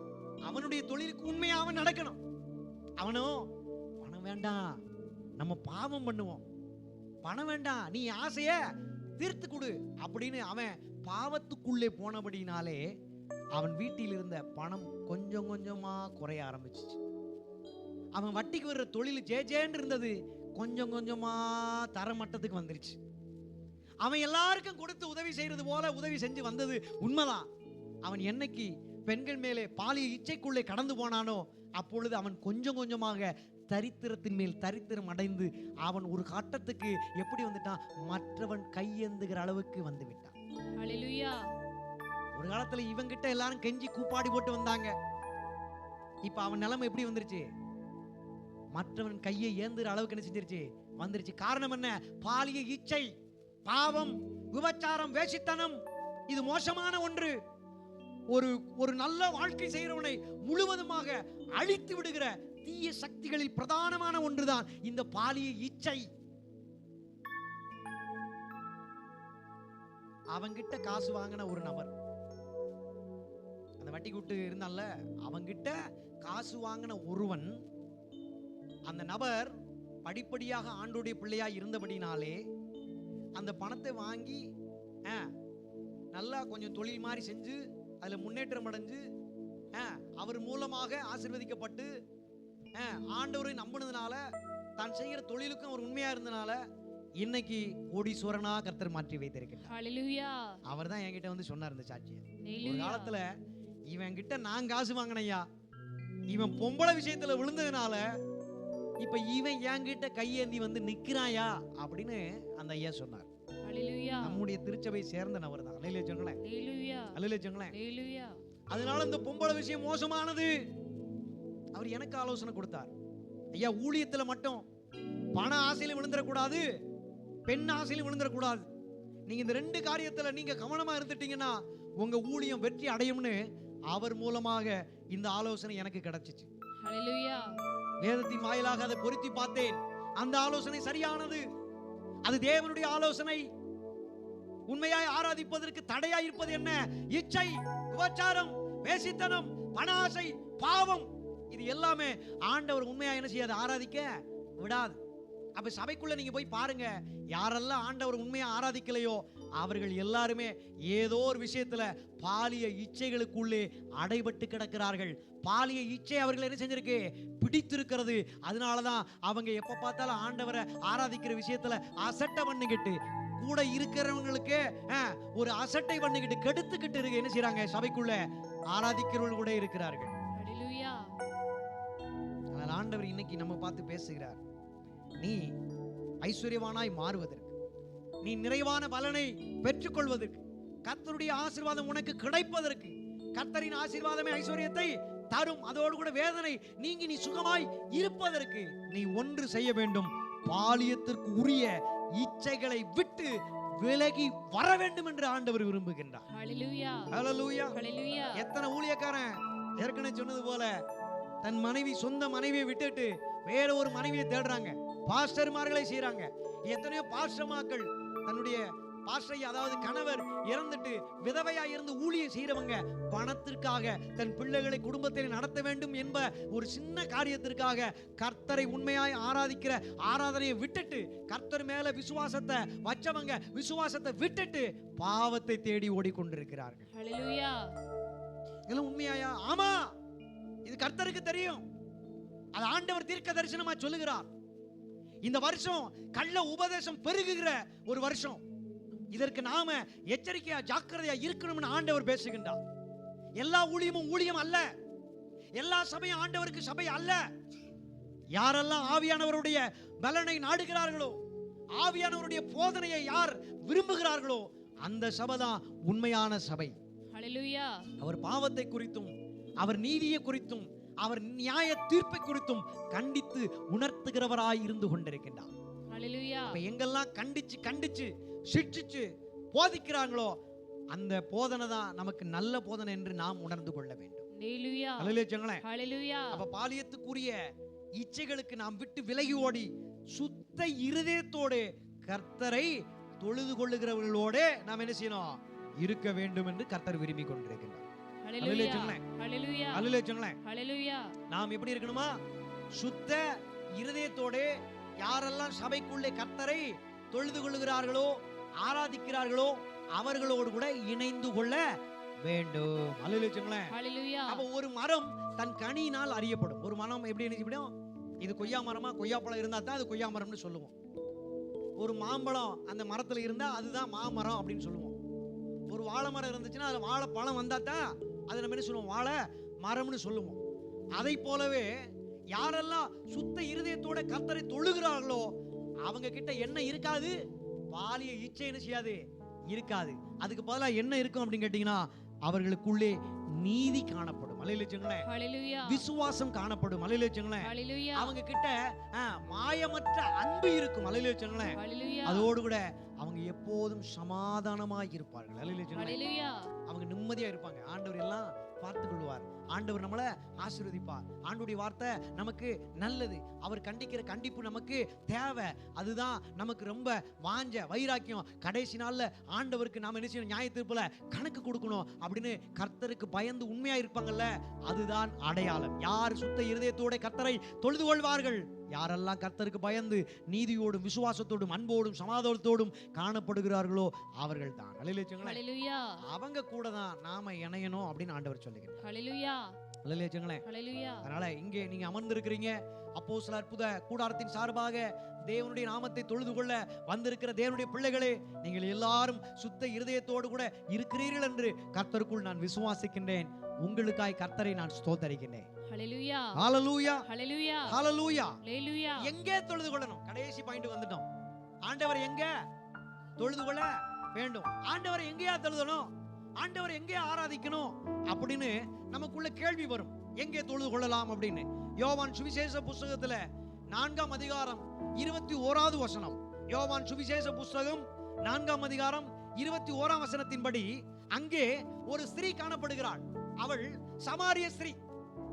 அவனுடைய தொழிலுக்கு உண்மையா அவன் நடக்கணும். அவனும் பணம் வேண்டாம், நம்ம பாவம் பண்ணுவோம், பணம் வேண்டாம், நீ ஆசைய தீர்த்து கொடு அப்படின்னு அவன் பாவத்துக்குள்ளே போனபடினாலே அவன் வீட்டில் இருந்த பணம் கொஞ்சம் கொஞ்சமா குறைய ஆரம்பிச்சிச்சு. அவன் வட்டிக்கு வர்ற தொழில் ஜேஜேன்னு இருந்தது கொஞ்சம் கொஞ்சமா தரமட்டத்துக்கு வந்துருச்சு. அவன் எல்லாருக்கும் கொடுத்து உதவி செய்யறது போல உதவி செஞ்சு வந்தது உண்மைதான். அவன் என்னைக்கு பெண்கள் மேலே பாலியல் இச்சைக்குள்ளே கடந்து போனானோ அப்பொழுது அவன் கொஞ்சம் கொஞ்சமாக தரித்திரத்தின் மேல் தரித்திரம் அடைந்து அவன் ஒரு கட்டத்துக்கு எப்படி வந்துட்டான்? மற்றவன் கையேந்துகிற அளவுக்கு வந்து விட்டான்.
ஹalleluya.
ஒரு காலத்துல இவங்கிட்ட எல்லாரும் கெஞ்சி கூப்பாடி போட்டு வந்தாங்க. இப்ப அவன் நிலைமை எப்படி வந்துருச்சு? மற்றவன் கையை ஏந்துற அளவுக்கு என்ன செஞ்சிருச்சு? வந்துருச்சு. காரணம் என்ன? பாலியல் இச்சை, பாவம், விபச்சாரம், வேசித்தனம். இது மோசமான ஒன்று. ஒரு நல்ல வாழ்க்கை செய்கிறவனை முழுவதுமாக அழித்து விடுகிற தீய சக்திகளில் பிரதானமான ஒன்றுதான் இந்த பாலியல் இச்சை. அவங்கிட்ட காசு வாங்கின ஒரு நபர், அந்த வட்டி கூட்டு இருந்தான்ல, அவங்கிட்ட காசு வாங்கின ஒருவன், அந்த நபர் படிப்படியாக ஆண்டோடைய பிள்ளையா இருந்தபடினாலே அந்த பணத்தை வாங்கி நல்லா கொஞ்சம் தொழில் மாதிரி செஞ்சு அதுல முன்னேற்றம் அடைஞ்சு அவர் மூலமாக ஆசீர்வதிக்கப்பட்டு ஆண்டவரை நம்பினதுனால தான் செய்கிற தொழிலுக்கும் அவர் உண்மையா இருந்தனால இன்னைக்கு கோடீஸ்வரனா கர்த்தர் மாற்றி வைத்திருக்கிறார்.
ஹalleluya.
அவர் தான் என்கிட்ட வந்து சொன்னார் இந்த சாட்சியை.
ஹalleluya.
ஒரு காலத்துல இவன் கிட்ட நான் காசு வாங்கினையா, இவன் பொம்பளை விஷயத்துல விழுந்ததுனால இப்ப இவன் என்கிட்ட கையேந்தி வந்து நிக்கிறாயா அப்படின்னு அந்த ஐயா சொன்னார்.
ஹalleluya.
நம்முடைய திருச்சபை சேர்ந்த நபர் தான். அல்லேலூயா சொல்லுங்களேன்.
ஹalleluya.
அல்லேலூயா சொல்லுங்களேன்.
ஹalleluya.
அதனால இந்த பொம்பளை விஷயம் மோசமானது. அவர் எனக்கு ஆலோசனை கொடுத்தார். ஐயா, ஊழியத்துல மட்டும் பண ஆசையில விழுந்துடக்கூடாது, பெண் ஆசையில விழுந்துடக்கூடாது. நீங்க இந்த ரெண்டு காரியத்துல நீங்க கவனமா இருந்துட்டீங்கன்னா உங்க ஊழியம் வெற்றி அடையும்னு அவர் மூலமாக இந்த ஆலோசனை எனக்கு கிடைச்சிச்சு.
ஹalleluya.
வேதத்தின் வாயிலாக அதை பொருத்தி பார்த்தேன். அந்த ஆலோசனை சரியானது. அது தேவனுடைய ஆலோசனை. உண்மையாய் ஆராதிப்பதற்கு தடையாய் இருப்பது என்ன? இச்சை, விபச்சாரம், வேசித்தனம், பண ஆசை, பாவம். இது எல்லாமே ஆண்டவர் உண்மையா என்ன செய்யாது? ஆராதிக்க விடாது. அப்ப சபைக்குள்ள நீங்க போய் பாருங்க, யாரெல்லாம் ஆண்டவர் உண்மையா ஆராதிக்கலையோ அவர்கள் எல்லாருமே ஏதோ ஒரு விஷயத்துல பாலிய இச்சைகளுக்குள்ளே அடைபட்டு கிடக்கிறார்கள். பாலிய இச்சை அவர்கள் என்ன செஞ்சிருக்கு? பிடித்திருக்கிறது. அதனாலதான் அவங்க எப்ப பார்த்தாலும் ஆண்டவரை ஆராதிக்கிற விஷயத்துல அசட்டை பண்ணிக்கிட்டு, கூட இருக்கிறவங்களுக்கு ஒரு அசட்டை பண்ணிக்கிட்டு கெடுத்துக்கிட்டு இருக்கு. என்ன செய்யறாங்க? சபைக்குள்ள ஆராதிக்கிறவர்கள் கூட இருக்கிறார்கள்.
ஹalleluya.
ஆனால் ஆண்டவர் இன்னைக்கு நம்ம பார்த்து பேசுகிறார். நீ ஐஸ்வர்யவானாய் மாறுவதற்கு, நீ நிறைவான பலனை பெற்றுக்கொள்வதற்கு, கர்த்தருடைய ஆசீர்வாதம் உனக்கு கிடைப்பதற்கு, கர்த்தரின் ஆசீர்வாதமே ஐஸ்வர்யத்தை தரும், அதோடு கூட வேதனை நீங்கி நீ சுகமாய் இருப்பதற்கு நீ ஒன்று செய்ய வேண்டும். பாலியத்திற்கு உரிய இச்சைகளை விட்டு விலகி வர வேண்டும் என்று ஆண்டவர் விரும்புகின்றார்.
ஹalleluya.
ஹalleluya.
ஹalleluya.
எத்தனை ஊழியக்காரன் ஏற்கனவே சொன்னது போல தன் மனைவி, சொந்த மனைவியை விட்டுட்டு வேற ஒரு மனைவியை தேடுறாங்க, பாஸ்டர்மார்களை செய்யறாங்க. எத்தனையோ பாஸ்டர்மாக்கள் தன்னுடைய பாஸ்டரை, அதாவது கணவர் இறந்துட்டு விதவையா இருந்து ஊழியம் செய்யறவங்க பணத்திற்காக தன் பிள்ளைகளை குடும்பத்தில் நடத்த வேண்டும் என்ப ஒரு சின்ன காரியத்திற்காக கர்த்தரை உண்மையாய் ஆராதிக்கிற ஆராதனையை விட்டுட்டு, கர்த்தர் மேல விசுவாசத்தை வச்சவங்க விசுவாசத்தை விட்டுட்டு பாவத்தை தேடி ஓடிக்கொண்டிருக்கிறார்கள்.
ஹalleluya.
இதெல்லாம் உண்மையாயா? ஆமா, இது கர்த்தருக்கு தெரியும். அது ஆண்டவர் தீர்க்க தரிசனமா சொல்லுகிறார். இந்த வருஷம் கள்ள உபதேசம் பெருகுகிற ஒரு வருஷம். இதற்கு நாம எச்சரிக்கையா ஜாக்கிரதையா இருக்கணும்னு ஆண்டவர் பேசுகின்றார். எல்லா ஊழியமும் ஊழியம் அல்ல, எல்லா சபையும் ஆண்டவருக்கு சபை அல்ல. யாரெல்லாம் ஆவியானவருடைய பலனை நாடுகிறார்களோ, ஆவியானவருடைய போதனையை யார் விரும்புகிறார்களோ, அந்த சபைதான் உண்மையான சபை.
ஹல்லேலூயா.
அவர் பாவத்தை குறித்தும், அவர் நீதியை குறித்தும், அவர் நியாய தீர்ப்பை குறித்தும் கண்டித்து உணர்த்துகிறவராய் இருந்து கொண்டிருக்கின்றார்.
ஹல்லேலூயா.
எங்கெல்லாம் கண்டிச்சு சிட்சிச்சு போதிக்கிறாங்களோ, அந்த போதனை தான் நமக்கு நல்ல போதனை என்று நாம் உணர்ந்து கொள்ள வேண்டும்.
ஹல்லேலூயா.
ஹல்லேலூயா. அப்ப பாலியத்துக்குரிய இச்சைகளுக்கு நாம் விட்டு விலகி ஓடி சுத்த இருதயத்தோடு கர்த்தரை தொழுது கொள்ளுகிறவர்களோட நாம் என்ன செய்யணும்? இருக்க வேண்டும் என்று கர்த்தர் விரும்பி கொண்டிருக்கிறார். நாம் எப்படி இருக்கணுமா? சுத்த இருதயத்தோட யாரெல்லாம் சபைக்குள்ளே கர்த்தரை தொழுது கொள்ளுகிறார்களோ, ஆராதிக்கிறார்களோ, அவர்களோடு கூட இணைந்து கொள்ள வேண்டும். அல்லேலூயா. அப்ப ஒரு மரம் தன் கனியினால் அறியப்படும். ஒரு மரம் எப்படி நினைச்சுடும்? இது கொய்யா மரமா, கொய்யாப்பழம் இருந்தா தான் அது கொய்யா மரம்னு சொல்லுவோம். ஒரு மாம்பழம் அந்த மரத்துல இருந்தா அதுதான் மாமரம் அப்படின்னு சொல்லுவோம். ஒரு வாழை மரம் இருந்துச்சுன்னா அதுல வாழைப்பழம் வந்தா தான் அதை நம்ம என்ன சொல்லுவோம்? வாழை மரம்னு சொல்லுவோம். அதை போலவே யாரெல்லாம் சுத்த இருதயத்தோட கர்த்தரை தொழுகிறார்களோ அவங்க கிட்ட என்ன இருக்காது? பாலிய இச்சை என்ன செய்யாது? இருக்காது. அதுக்கு பதிலா என்ன இருக்கும் அப்படின்னு கேட்டீங்கன்னா, அவர்களுக்குள்ளே நீதி காணப்படும். விசுவாசம் காணப்படும். அவங்க கிட்ட மாயமற்ற அன்பு இருக்கும். அதோடு கூட அவங்க எப்போதும் சமாதானமாய் இருப்பார்கள். அவங்க நிம்மதியா இருப்பாங்க. ஆண்டவர் எல்லாம் பார்த்துக் கொள்வார். ஆண்டவர் நம்மளை ஆசீர்வதிப்பார். ஆண்டவருடைய வார்த்தை நமக்கு நல்லது. அவர் கண்டிக்கிற கண்டிப்பு நமக்கு தேவை. அதுதான் நமக்கு ரொம்ப வாஞ்ச வைராக்கியம். கடைசி நாள்ல ஆண்டவருக்கு நாம என்ன செய்யணும்? நியாய தீர்ப்புல கணக்கு கொடுக்கணும் அப்படின்னு கர்த்தருக்கு பயந்து உண்மையா இருப்பாங்கல்ல, அதுதான் அடையாளம். யார் சுத்த இருதயத்தோட கர்த்தரை தொழுது கொள்வார்கள், யாரெல்லாம் கர்த்தருக்கு பயந்து நீதியோடும் விசுவாசத்தோடும் அன்போடும் சமாதானத்தோடும் காணப்படுகிறார்களோ அவர்கள் தான். அவங்க கூட தான் நாம இணையணும் அப்படின்னு ஆண்டவர் சொல்லுகிறார். அதனால இங்கே நீங்க அமர்ந்திருக்கிறீங்க. அப்போஸ்தலர் அற்புத கூடாரத்தின் சார்பாக தேவனுடைய நாமத்தை தொழுது கொள்ள வந்திருக்கிற தேவனுடைய பிள்ளைகளே, நீங்கள் எல்லாரும் சுத்த இருதயத்தோடு கூட இருக்கிறீர்கள் என்று கர்த்தருக்குள் நான் விசுவாசிக்கின்றேன். உங்களுக்காய் கர்த்தரை நான் ஸ்தோத்தரிக்கின்றேன். எங்கே தொழுது கொள்ளணும்? கடைசி பாயிண்ட் வந்துட்டோம். ஆண்டவர் எங்க தொழுது கொள்ள வேண்டும்? ஆண்டவர் எங்கேயா தொழுதணும்? ஆண்டவர் எங்கே ஆராதிக்கணும் அப்படின்னு நமக்குள்ள கேள்வி வரும். எங்கே தொழுது கொள்ளலாம் அப்படின்னு யோவான் சுவிசேஷ புஸ்தகத்துல 4ஆம் அதிகாரம் 21வது வசனம். யோவான் சுவிசேஷ புஸ்தகம் 4ஆம் அதிகாரம் 21ஆம் வசனத்தின்படி அங்கே ஒரு ஸ்திரீ காணப்படுகிறாள். அவள் சமாரிய ஸ்திரீ,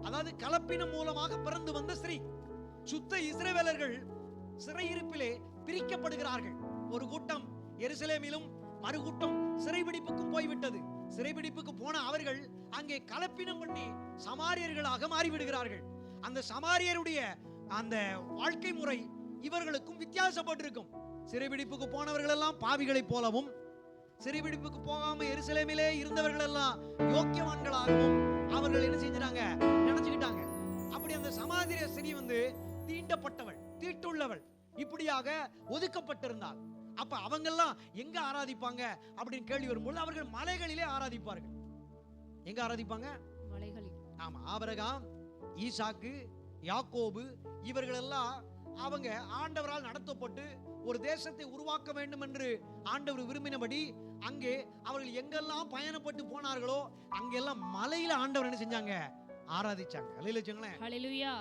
அதாவது கலப்பினம் மூலமாக பிறந்து வந்த ஸ்திரீ. சுத்த இஸ்ரவேலர்கள் சிறையிருப்பிலே பிரிக்கப்படுகிறார்கள். ஒரு கூட்டம் எருசலேமிலும் மறுகூட்டம் சிறைபிடிப்புக்கும் போய்விட்டது. சிறைபிடிப்புக்கு போன அவர்கள் அங்கே கலப்பினம் பண்ணி சமாரியர்களாக மாறிவிடுகிறார்கள். அந்த சமாரியருடைய அந்த வாழ்க்கை முறை இவர்களுக்கும் வித்தியாசப்பட்டிருக்கும். சிறைபிடிப்புக்கு போனவர்கள் எல்லாம் பாவிகளைப் போலவும், சிறைபிடிப்புக்கு போகாம எருசலேமிலே இருந்தவர்கள் எல்லாம் யோக்கியவான்களாகவும் அவர்கள் என்ன செஞ்சாங்க? நினைச்சுக்கிட்டாங்க. அப்படி அந்த சமாரிய ஸ்திரீ தீண்டப்பட்டவள், தீட்டுள்ளவள், இப்படியாக ஒதுக்கப்பட்டிருந்தாள். அப்ப அவங்க எல்லாம் எங்க ஆராதிப்பாங்க அப்படின்னு கேள்வி வரும்போது அவர்கள் மலைகளிலே ஆராதிப்பார்கள். எங்க ஆராதிப்பாங்க? மலைகளில். ஆமா, ஆபிரகாம், ஈசாக்கு, யாக்கோபு இவர்கள் எல்லாம் அவங்க ஆண்டவரால் நடத்தப்பட்டு ஒரு தேசத்தை உருவாக்க வேண்டும் என்று ஆண்டவர் விரும்பினபடி அங்கே அவர்கள் எங்கெல்லாம் பயணப்பட்டு போனார்களோ அங்கெல்லாம் மலையில ஆண்டவர் என்ன செஞ்சாங்க? ஆராதிச்சாங்க.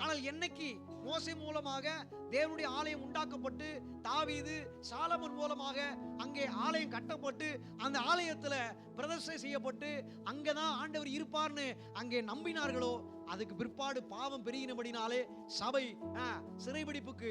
ஆனால் என்னைக்கு மோசே மூலமாக தேவனுடைய ஆலயம் உண்டாக்கப்பட்டு தாவீது சாலமோன் மூலமாக அங்கே ஆலயம் கட்டப்பட்டு அந்த ஆலயத்துல பிரதிஷ்டை செய்யப்பட்டு அங்கதான் ஆண்டவர் இருப்பார்னு அங்கே நம்பினார்களோ, அதுக்கு பிற்பாடு பாவம் பெருகினபடினாலே சபை சிறைபிடிப்புக்கு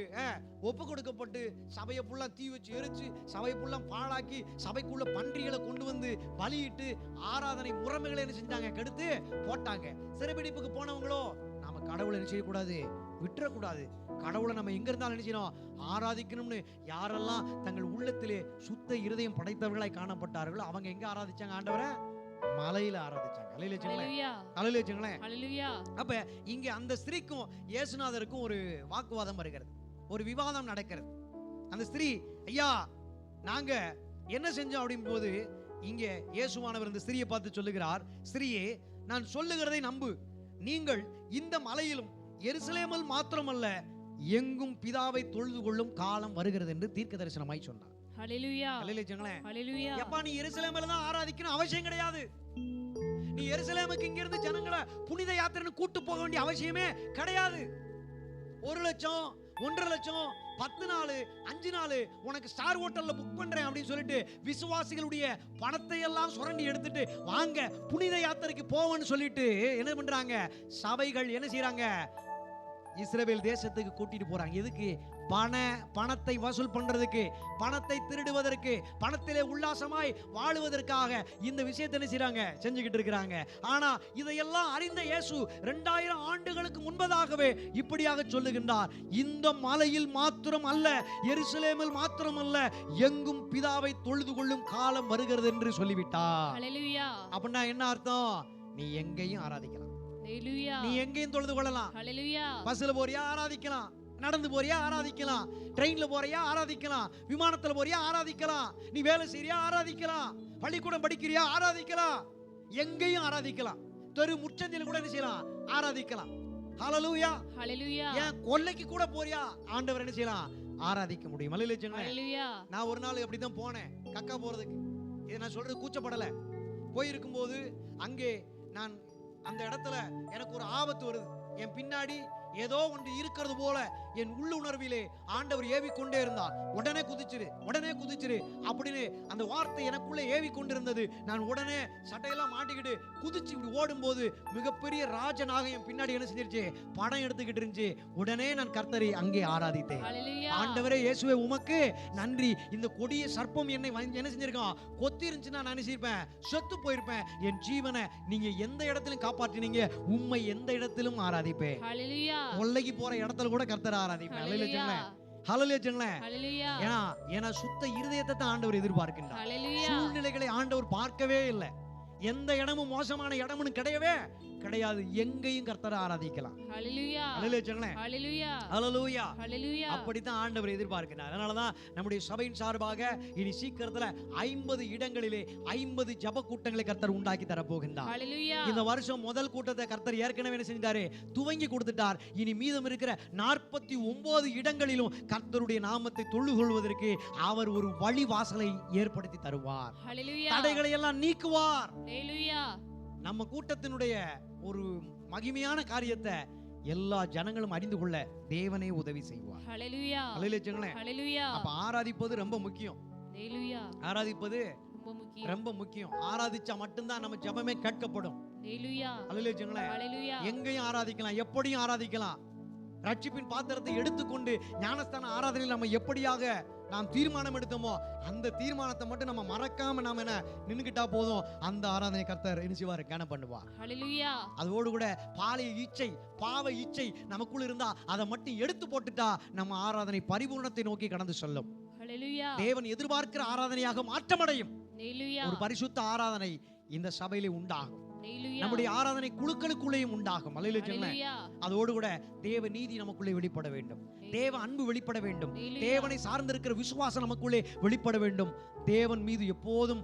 ஒப்பு கொடுக்கப்பட்டு சபையை புள்ளா தீ வச்சு எரிச்சு சபையை புள்ளா பாழாக்கி சபைக்குள்ள பன்றிகளை கொண்டு வந்து பலியிட்டு ஆராதனை முறைமைகளை என்ன செஞ்சாங்க? கெடுத்து போட்டாங்க. சிறைபிடிப்புக்கு போனவங்களோ நாம கடவுளை என்ன செய்யக்கூடாது? விட்டுறக்கூடாது. கடவுளை நம்ம எங்க இருந்தாலும் என்ன செய்யணும்? ஆராதிக்கணும்னு யாரெல்லாம் தங்கள் உள்ளத்திலே சுத்த இருதயம் படைத்தவர்களாய் காணப்பட்டார்களோ அவங்க எங்க ஆராதிச்சாங்க? ஆண்டவரை மலையில ஆராதிச்சாங்க. அல்லேலூயா வச்சுங்களேன்.
ஹalleluya
அல்லேலூயா வச்சுங்களேன்.
ஹalleluya
அப்ப இங்க அந்த ஸ்திரீக்கும் இயேசுநாதருக்கும் ஒரு வாக்குவாதம் வருகிறது, ஒரு விவாதம் நடக்கிறது. அந்த ஸ்திரீ, ஐயா நாங்க என்ன செஞ்சோம் அப்படின் போது இங்க இயேசுவானவர் இந்த ஸ்திரியை பார்த்து சொல்லுகிறார், ஸ்திரியே நான் சொல்லுகிறதை நம்பு, நீங்கள் இந்த மலையிலும் எருசலேமில் மாத்திரமல்ல எங்கும் பிதாவை தொழுது கொள்ளும் காலம் வருகிறது என்று தீர்க்க தரிசனமாய் சொன்னார்.
ஹalleluya
அல்லேலூயா வச்சுங்களேன்.
ஹalleluya
எப்பா நீ எருசலேமில் தான் ஆராதிக்கணும் அவசியம் கிடையாது. நீ எருசலேமுக்கு இங்க இருந்து ஜனங்களை புனித யாத்திரைன்னு கூட்டு போக வேண்டிய அவசியமே கிடையாது. 1 லட்சம் 1.5 லட்சம் 10 நாள் 5 நாள் உனக்கு ஸ்டார் ஹோட்டல்ல புக் பண்றேன் அப்படின்னு சொல்லிட்டு விசுவாசிகளுடைய பணத்தை எல்லாம் சுரண்டி எடுத்துட்டு வாங்க புனித யாத்திரைக்கு போவோன்னு சொல்லிட்டு என்ன பண்றாங்க, சபைகள் என்ன செய்யறாங்க, இஸ்ரவேல் தேசத்துக்கு கூட்டிட்டு போறாங்க. எதுக்கு? பணத்தை வசூல் பண்றதுக்கு, பணத்தை திருடுவதற்கு, பணத்திலே உல்லாசமாய் வாழுவதற்காக இந்த விஷயத்தை என்ன செய்றாங்க, செஞ்சுக்கிட்டு இருக்கிறாங்க. ஆனா இதையெல்லாம் அறிந்த இயேசு 2000 ஆண்டுகளுக்கு முன்பதாகவே இப்படியாக சொல்லுகின்றார், இந்த மலையில் மாத்திரம் அல்ல, எருசலேமில் மாத்திரம் அல்ல, எங்கும் பிதாவை தொழுது கொள்ளும் காலம் வருகிறது என்று சொல்லிவிட்டார்.
ஹalleluya
அப்படின்னா என்ன அர்த்தம்? நீ எங்கேயும் ஆராதிக்கலாம்,
ஹalleluya
நீ எங்கேயும் தொழுது கொள்ளலாம்.
ஹalleluya
பஸ்ல போறியா ஆராதிக்கலாம், நடந்து போறியா ஆராதிக்கலாம், ட்ரெயின்ல போறியா ஆராதிக்கலாம், விமானத்துல போறியா ஆராதிக்கலாம், நீ வேலை செய்றியா ஆராதிக்கலாம், பள்ளிக்கூடம் படிக்கிறியா ஆராதிக்கலாம், எங்கேயும் ஆராதிக்கலாம். தெரு முச்சந்தில கூட என்ன செய்யலாம், ஆராதிக்கலாம். ஹalleluya
ஹalleluya
ஏன் கொல்லைக்கு கூட போறியா ஆண்டவர் என்ன செய்யலாம், ஆராதிக்க முடியும். அல்லேலூயா.
ஹalleluya
நான் ஒரு நாள் அப்படி தான் போனேன் கக்கா போறதுக்கு. இதை நான் சொல்றது கூச்சப்படல. போயிருக்கும்போது அங்கே நான் அந்த இடத்துல எனக்கு ஒரு ஆபத்து வருது. என் பின்னாடி ஏதோ ஒன்று இருக்கிறது போல என் உள்ளுணர்விலே ஆண்டவர் ஏவிக்கொண்டே இருந்தார். உடனே குதிச்சிரு, உடனே குதிச்சிரு அப்படின்னு அந்த வார்த்தை எனக்குள்ளே ஏவிக்கொண்டிருந்தது. நான் உடனே சட்டையெல்லாம் மாட்டிக்கிட்டு குதிச்சு இப்படி ஓடும்போது மிகப்பெரிய ராஜனாக என் பின்னாடி என்ன செஞ்சிருச்சு, படம் எடுத்துக்கிட்டு இருந்துச்சு. உடனே நான் கர்த்தரை அங்கே ஆராதித்தேன்.
ஹalleluya
ஆண்டவரே இயேசுவே உமக்கு நன்றி. இந்த கொடிய சர்ப்பம் என்னை என்ன செஞ்சிருக்கான், கொத்தி இருந்துச்சுன்னா நான் நினைச்சிருப்பேன், செத்து போயிருப்பேன். என் ஜீவனை நீங்க எந்த இடத்திலும் காப்பாற்றினீங்க, உம்மை எந்த இடத்திலும் ஆராதிப்பேன்.
ஹalleluya
கொல்லைக்கு போற இடத்துல கூட கர்த்தரை ஆராதிப்பேன்.
ஹalleluya
ஹalleluya.
ஹalleluya
ஏன்னா சுத்த இருதயத்தை தான் ஆண்டவர் எதிர்பார்க்கின்றார்.
ஹalleluya
சூழ்நிலைகளை ஆண்டவர் பார்க்கவே இல்லை. எந்த இடமும் மோசமான இடம்னு கிடையவே கிடையாது. எங்கேயும் கர்த்தரை ஆராதிக்கலாம்.
ஹalleluya
ஹalleluya.
ஹalleluya
ஹalleluya.
ஹalleluya
அப்படித்தான் ஆண்டவர் எதிர்பார்க்கிறார். அதனாலதான் நம்முடைய சபையின் சார்பாக இனி சீக்கிரத்துல 50 இடங்களிலே 50 ஜெப கூட்டங்களை கர்த்தர் உண்டாக்கி தர போகின்றார்.
ஹalleluya
இந்த வருஷம் முதல் கூட்டத்தை கர்த்தர் ஏற்கனவே என்ன செஞ்சாரு, துவங்கி கொடுத்துட்டார். இனி மீதம் இருக்கிற 49 இடங்களிலும் கர்த்தருடைய நாமத்தை தொழுது கொள்வதற்கு அவர் ஒரு வழி வாசலை ஏற்படுத்தி தருவார்.
ஹalleluya
தடைகளை எல்லாம் நீக்குவார்.
ஹalleluya
நம்ம கூட்டத்தினுடைய ஒரு மகிமையான காரியத்தை எல்லா ஜனங்களும் அறிந்து கொள்ள தேவனே உதவி செய்வார்.
ஹalleluya
அல்லேலூயா.
ஹalleluya
அப்ப ஆராதிப்பது ரொம்ப முக்கியம்.
ஹalleluya
ஆராதிப்பது
ரொம்ப முக்கியம்.
ரொம்ப முக்கியம். ஆராதிச்சா மட்டும்தான் நம்ம ஜெபமே கேட்கப்படும்.
ஹalleluya
அல்லேலூயா.
ஹalleluya
எங்கேயும் ஆராதிக்கலாம், எப்படியும் ஆராதிக்கலாம். ரட்சிப்பின் பாத்திரத்தை எடுத்துக்கொண்டு ஞானஸ்தான ஆராதனையில் நம்ம எப்படியாக நாம் தீர்மானம் எடுத்தோமோ அந்த தீர்மானத்தை மட்டும் நம்ம மறக்காம நாம என்ன நின்னுக்கிட்டா போதும், அந்த ஆராதனை கர்த்தர் என்ன செய்வார், கனம் பண்ணுவார்.
ஹalleluya
அதோடு கூட பாலிய இச்சை பாவ இச்சை நமக்குள்ள இருந்தா அதை மட்டும் எடுத்து போட்டுட்டா நம்ம ஆராதனை பரிபூர்ணத்தை நோக்கி கடந்து செல்லும்.
ஹalleluya
தேவன் எதிர்பார்க்கிற ஆராதனையாக மாற்றமடையும்.
ஹalleluya
ஒரு பரிசுத்த ஆராதனை இந்த சபையிலே உண்டாகும்.
ஹalleluya
நம்முடைய ஆராதனை குழுக்களுக்குள்ளேயும் உண்டாகும். அல்லேலூயா.
ஹalleluya
அதோடு கூட தேவ நீதி நமக்குள்ளே வெளிப்பட வேண்டும், தேவ அன்பு வெளிப்பட வேண்டும்,
ஹalleluya
தேவனை சார்ந்திருக்கிற விசுவாசம் நமக்குள்ளே வெளிப்பட வேண்டும். தேவன் மீது எப்போதும்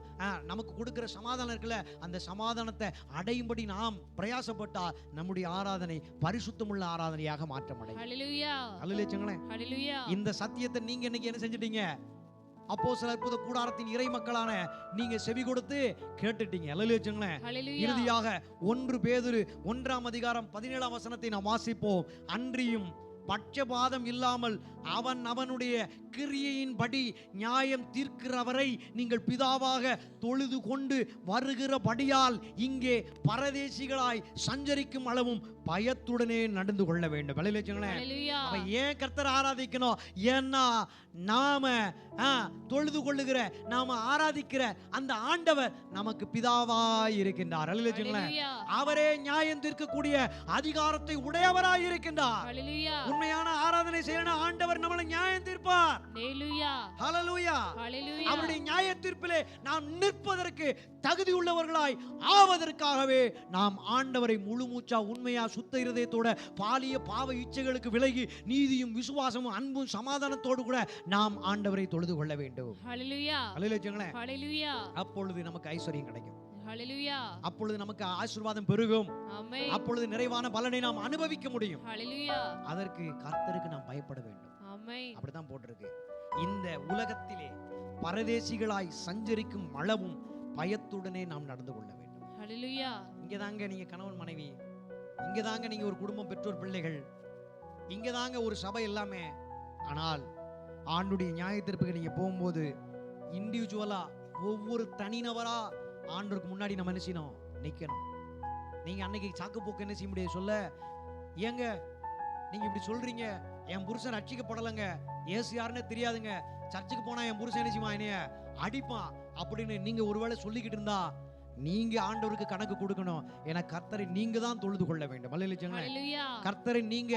நமக்கு கொடுக்கிற சமாதானம் இருக்குல்ல, அந்த சமாதானத்தை அடையும்படி நாம் பிரயாசப்பட்டால் நம்முடைய ஆராதனை பரிசுத்தமுள்ள ஆராதனையாக மாற்றமடையும்.
ஹalleluya
அல்லேலூயா.
ஹalleluya
இந்த சத்தியத்தை நீங்க இன்னைக்கு என்ன செஞ்சிட்டீங்க, அப்போஸ்தலர் அற்புத கூடாரத்தின் இறை மக்களான நீங்க செவி கொடுத்து கேட்டுட்டீங்க. அல்லேலூயா.
ஹalleluya
இறுதியாக 1 பேதுரு 1ஆம் அதிகாரம் 17ஆம் வசனத்தை நாம் வாசிப்போம். அன்றியும் பட்சபாதம் இல்லாமல் அவனுடைய கிரியையின்படி நியாயம் தீர்க்கிறவரை நீங்கள் பிதாவாக தொழுது கொண்டு வருகிறபடியால் இங்கே பரதேசிகளாய் சஞ்சரிக்கும் அளவும் பயத்துடனே நடந்து கொள்ள வேண்டும். அல்லேலூயா.
ஹalleluya.
அவ ஏன் கர்த்தர் ஆராதிக்கணும்? ஏன்னா நாம தொழுது கொள்ளுகிற, நாம ஆராதிக்கிற அந்த ஆண்டவர் நமக்கு பிதாவாய் இருக்கின்றார். அல்லேலூயா. அவரே நியாயம் தீர்க்கக்கூடிய அதிகாரத்தை உடையவராய் இருக்கின்றார்.
ஹalleluya.
உண்மையான ஆராதனை செய்யணும், ஆண்டவர் நம்மளை நியாயம் தீர்ப்பார்.
ஹalleluya.
ஹalleluya.
ஹalleluya.
அவருடைய நியாய தீர்ப்பிலே நாம் நிற்பதற்கு தகுதி உள்ளவர்களாய் ஆவதற்காகவே நாம் ஆண்டவரை முழு மூச்சா உண்மையா சுத்த இருதயத்தோட பாலிய பாவ இச்சைகளுக்கு விலகி நீதியும் விசுவாசமும் அன்பும் சமாதானத்தோடு கூட நாம் ஆண்டவரை தொழுது கொள்ள வேண்டும்.
ஹalleluya.
அல்லேலூயா.
ஹalleluya.
அப்பொழுது நமக்கு ஐஸ்வர்யம் கிடைக்கும்.
ஹalleluya.
அப்பொழுது நமக்கு ஆசீர்வாதம் பெருகும்.
ஆமென்.
அப்பொழுது நிறைவான பலனை நாம் அனுபவிக்க முடியும்.
ஹalleluya.
அதற்கு கர்த்தருக்கு நாம் பயப்பட வேண்டும்.
ஆமென்.
அப்படிதான் போட்டிருக்கு. இந்த உலகத்திலே பரதேசிகளாய் சஞ்சரிக்கும் அளவும் பயத்துடனே நாம் நடந்து கொள்ள வேண்டும்.
ஹalleluya.
இங்கதாங்க நீங்க கணவன் மனைவி, இங்கதாங்க நீங்க ஒரு குடும்பம், பெற்றோர் பிள்ளைகள், இங்கதாங்க ஒரு சபை எல்லாமே. ஆனால் ஆண்டுடைய நியாயத்தீர்ப்புக்கு நீங்க போகும்போது இண்டிவிஜுவலா ஒவ்வொரு தனிநபரா ஆண்டவருக்கு முன்னாடி நம்ம என்ன செய்யணும்? நிக்கணும். நீங்க அன்னைக்கு சாக்கு போக்கு என்ன செய்ய முடியாது? சொல்ல ஏங்க நீங்க இப்படி சொல்றீங்க, என் புருஷன் ரட்சிக்கப்படலைங்க, ஏசு யாருன்னு தெரியாதுங்க, சர்ச்சுக்கு போனா என் புருஷன் என்ன செய்வான், என்னைய அடிப்பான் அப்படின்னு நீங்க ஒருவேளை சொல்லிக்கிட்டு இருந்தா நீங்க ஆண்டவருக்கு கணக்கு கொடுக்கணும். ஏன்னா கர்த்தரை நீங்க தான் தொழுது கொள்ள வேண்டும்.
ஹalleluya.
கர்த்தரை நீங்க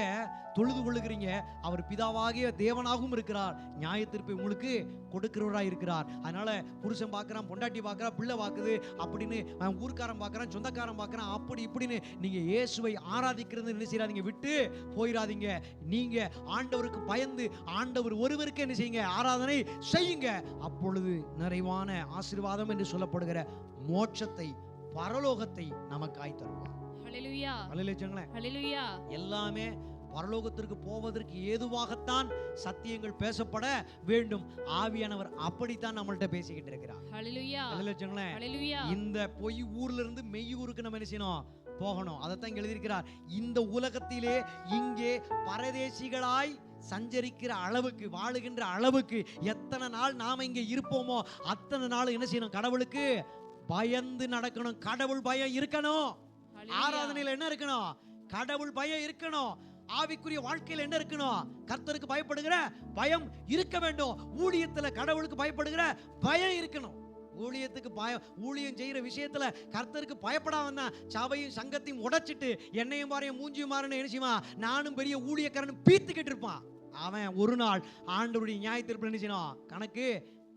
தொழுது கொள்ளுகிறீங்க. அவர் பிதாவாகிய தேவனாகவும் இருக்கிறார், நியாயத்தீர்ப்பை உங்களுக்கு கொடுக்கிறவராய் இருக்கிறார். அதனால புருஷன் பார்க்கறான், பொண்டாட்டி பார்க்கறா, பிள்ளை பார்க்குது அப்படின்னு ஊர்க்காரன் பார்க்கறான், சொந்தக்காரன் பார்க்கறான், அப்படி இப்படின்னு நீங்க இயேசுவை ஆராதிக்கிறது என்ன செய்யாதீங்க, விட்டு போயிடாதீங்க. நீங்க ஆண்டவருக்கு பயந்து ஆண்டவர் ஒருவருக்கு என்ன செய்யுங்க? ஆராதனை செய்யுங்க. அப்பொழுது நிறைவான ஆசீர்வாதம் என்று சொல்லப்படுகிற மோட்சத்தை, பரலோகத்தை நமக்காய் தருவார்.
ஹalleluya.
அல்லேலூயா.
ஹalleluya.
எல்லாமே பரலோகத்திற்கு போவதற்கு ஏதுவாகத்தான் சத்தியங்கள் பேசப்பட வேண்டும். ஆவியானவர் அப்படித்தான் நம்மள்ட்ட பேசிக்கிட்டு இருக்கிறார்.
ஹalleluya.
அல்லேலூயா.
ஹalleluya.
இந்த பொய் ஊர்ல இருந்து மெய் ஊருக்கு நம்ம என்ன செய்யணும்? போகணும். அதைத்தான் இங்க எழுதியிருக்கிறார். இந்த உலகத்திலே இங்கே பரதேசிகளாய் சஞ்சரிக்கிற அளவுக்கு, வாழுகின்ற அளவுக்கு எத்தனை நாள் நாம இங்க இருப்போமோ அத்தனை நாள் என்ன செய்யணும்? கடவுளுக்கு பயந்து நடக்கணும். கடவுள் பயம் இருக்கணும். ஆராதனையில என்ன இருக்கணும்? கடவுள் பயம் இருக்கணும். ஆவிக்குரிய வாழ்க்கையில் என்ன இருக்கணும்? கர்த்தருக்கு பயப்படுகிற பயம் இருக்க வேண்டும். ஊழியத்துல கடவுளுக்கு பயப்படுகிற பயம் இருக்கணும். ஊழியத்துக்கு ஊழியம் செய்யற விஷயத்துல கர்த்தருக்கு பயப்படாம சபையும் சங்கத்தையும் உடைச்சிட்டு என்னையும் பாறையும் மூஞ்சியும் மாறன்னு என்ன செய்வான்? நானும் பெரிய ஊழியக்காரன் பீத்துக்கிட்டு இருப்பான். அவன் ஒரு நாள் ஆண்டவருடைய நியாயத்தீர்ப்பு என்ன செய்யணும்? கணக்கு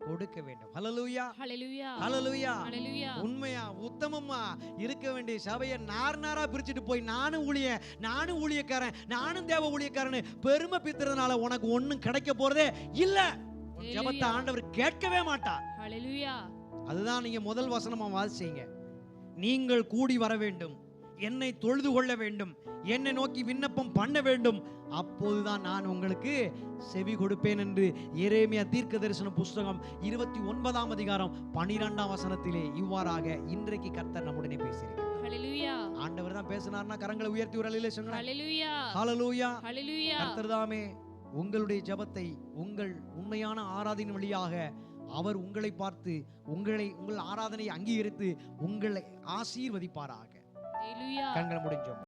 கொடுக்க வேண்டும். ஹல்லேலூயா.
ஹalleluya.
ஹல்லேலூயா.
ஹalleluya.
உண்மையா உத்தமமா இருக்க வேண்டிய சபையை நாரா பிரிச்சுட்டு போய் நானும் ஊழியக்காரன், நானும் தேவ ஊழியக்காரன் பெருமை பித்துறதுனால உனக்கு ஒண்ணும் கிடைக்க போறதே இல்ல. ஜெபத்தை ஆண்டவர் கேட்கவே மாட்டார்.
ஹalleluya.
அதுதான் நீங்க முதல் வசனமா வாசிச்சீங்க. நீங்கள் கூடி வர வேண்டும், என்னை தொழுது கொள்ள வேண்டும், என்னை நோக்கி விண்ணப்பம் பண்ண வேண்டும், அப்போதுதான் நான் உங்களுக்கு செவி கொடுப்பேன் என்று எரேமியா தீர்க்கதரிசன புஸ்தகம் 29ஆம் அதிகாரம் 12ஆம் வசனத்திலே இவ்வாறாக இன்றைக்கு கர்த்தர் நம்முடனே பேசியிருக்கிறார்.
ஹalleluya.
ஆண்டவர் தான் பேசினார்னா கரங்களை உயர்த்தி ஒரு அல்லேலூயா சொல்லுங்க.
ஹalleluya.
ஹalleluya.
ஹalleluya.
கர்த்தர் தாமே உங்களுடைய ஜெபத்தை உங்கள் உண்மையான ஆராதனை வழியாக அவர் உங்களை பார்த்து உங்கள் ஆராதனையை அங்கீகரித்து உங்களை ஆசீர்வதிப்பாராக.
ஹalleluya.
கண்களை முடிஞ்சோம்.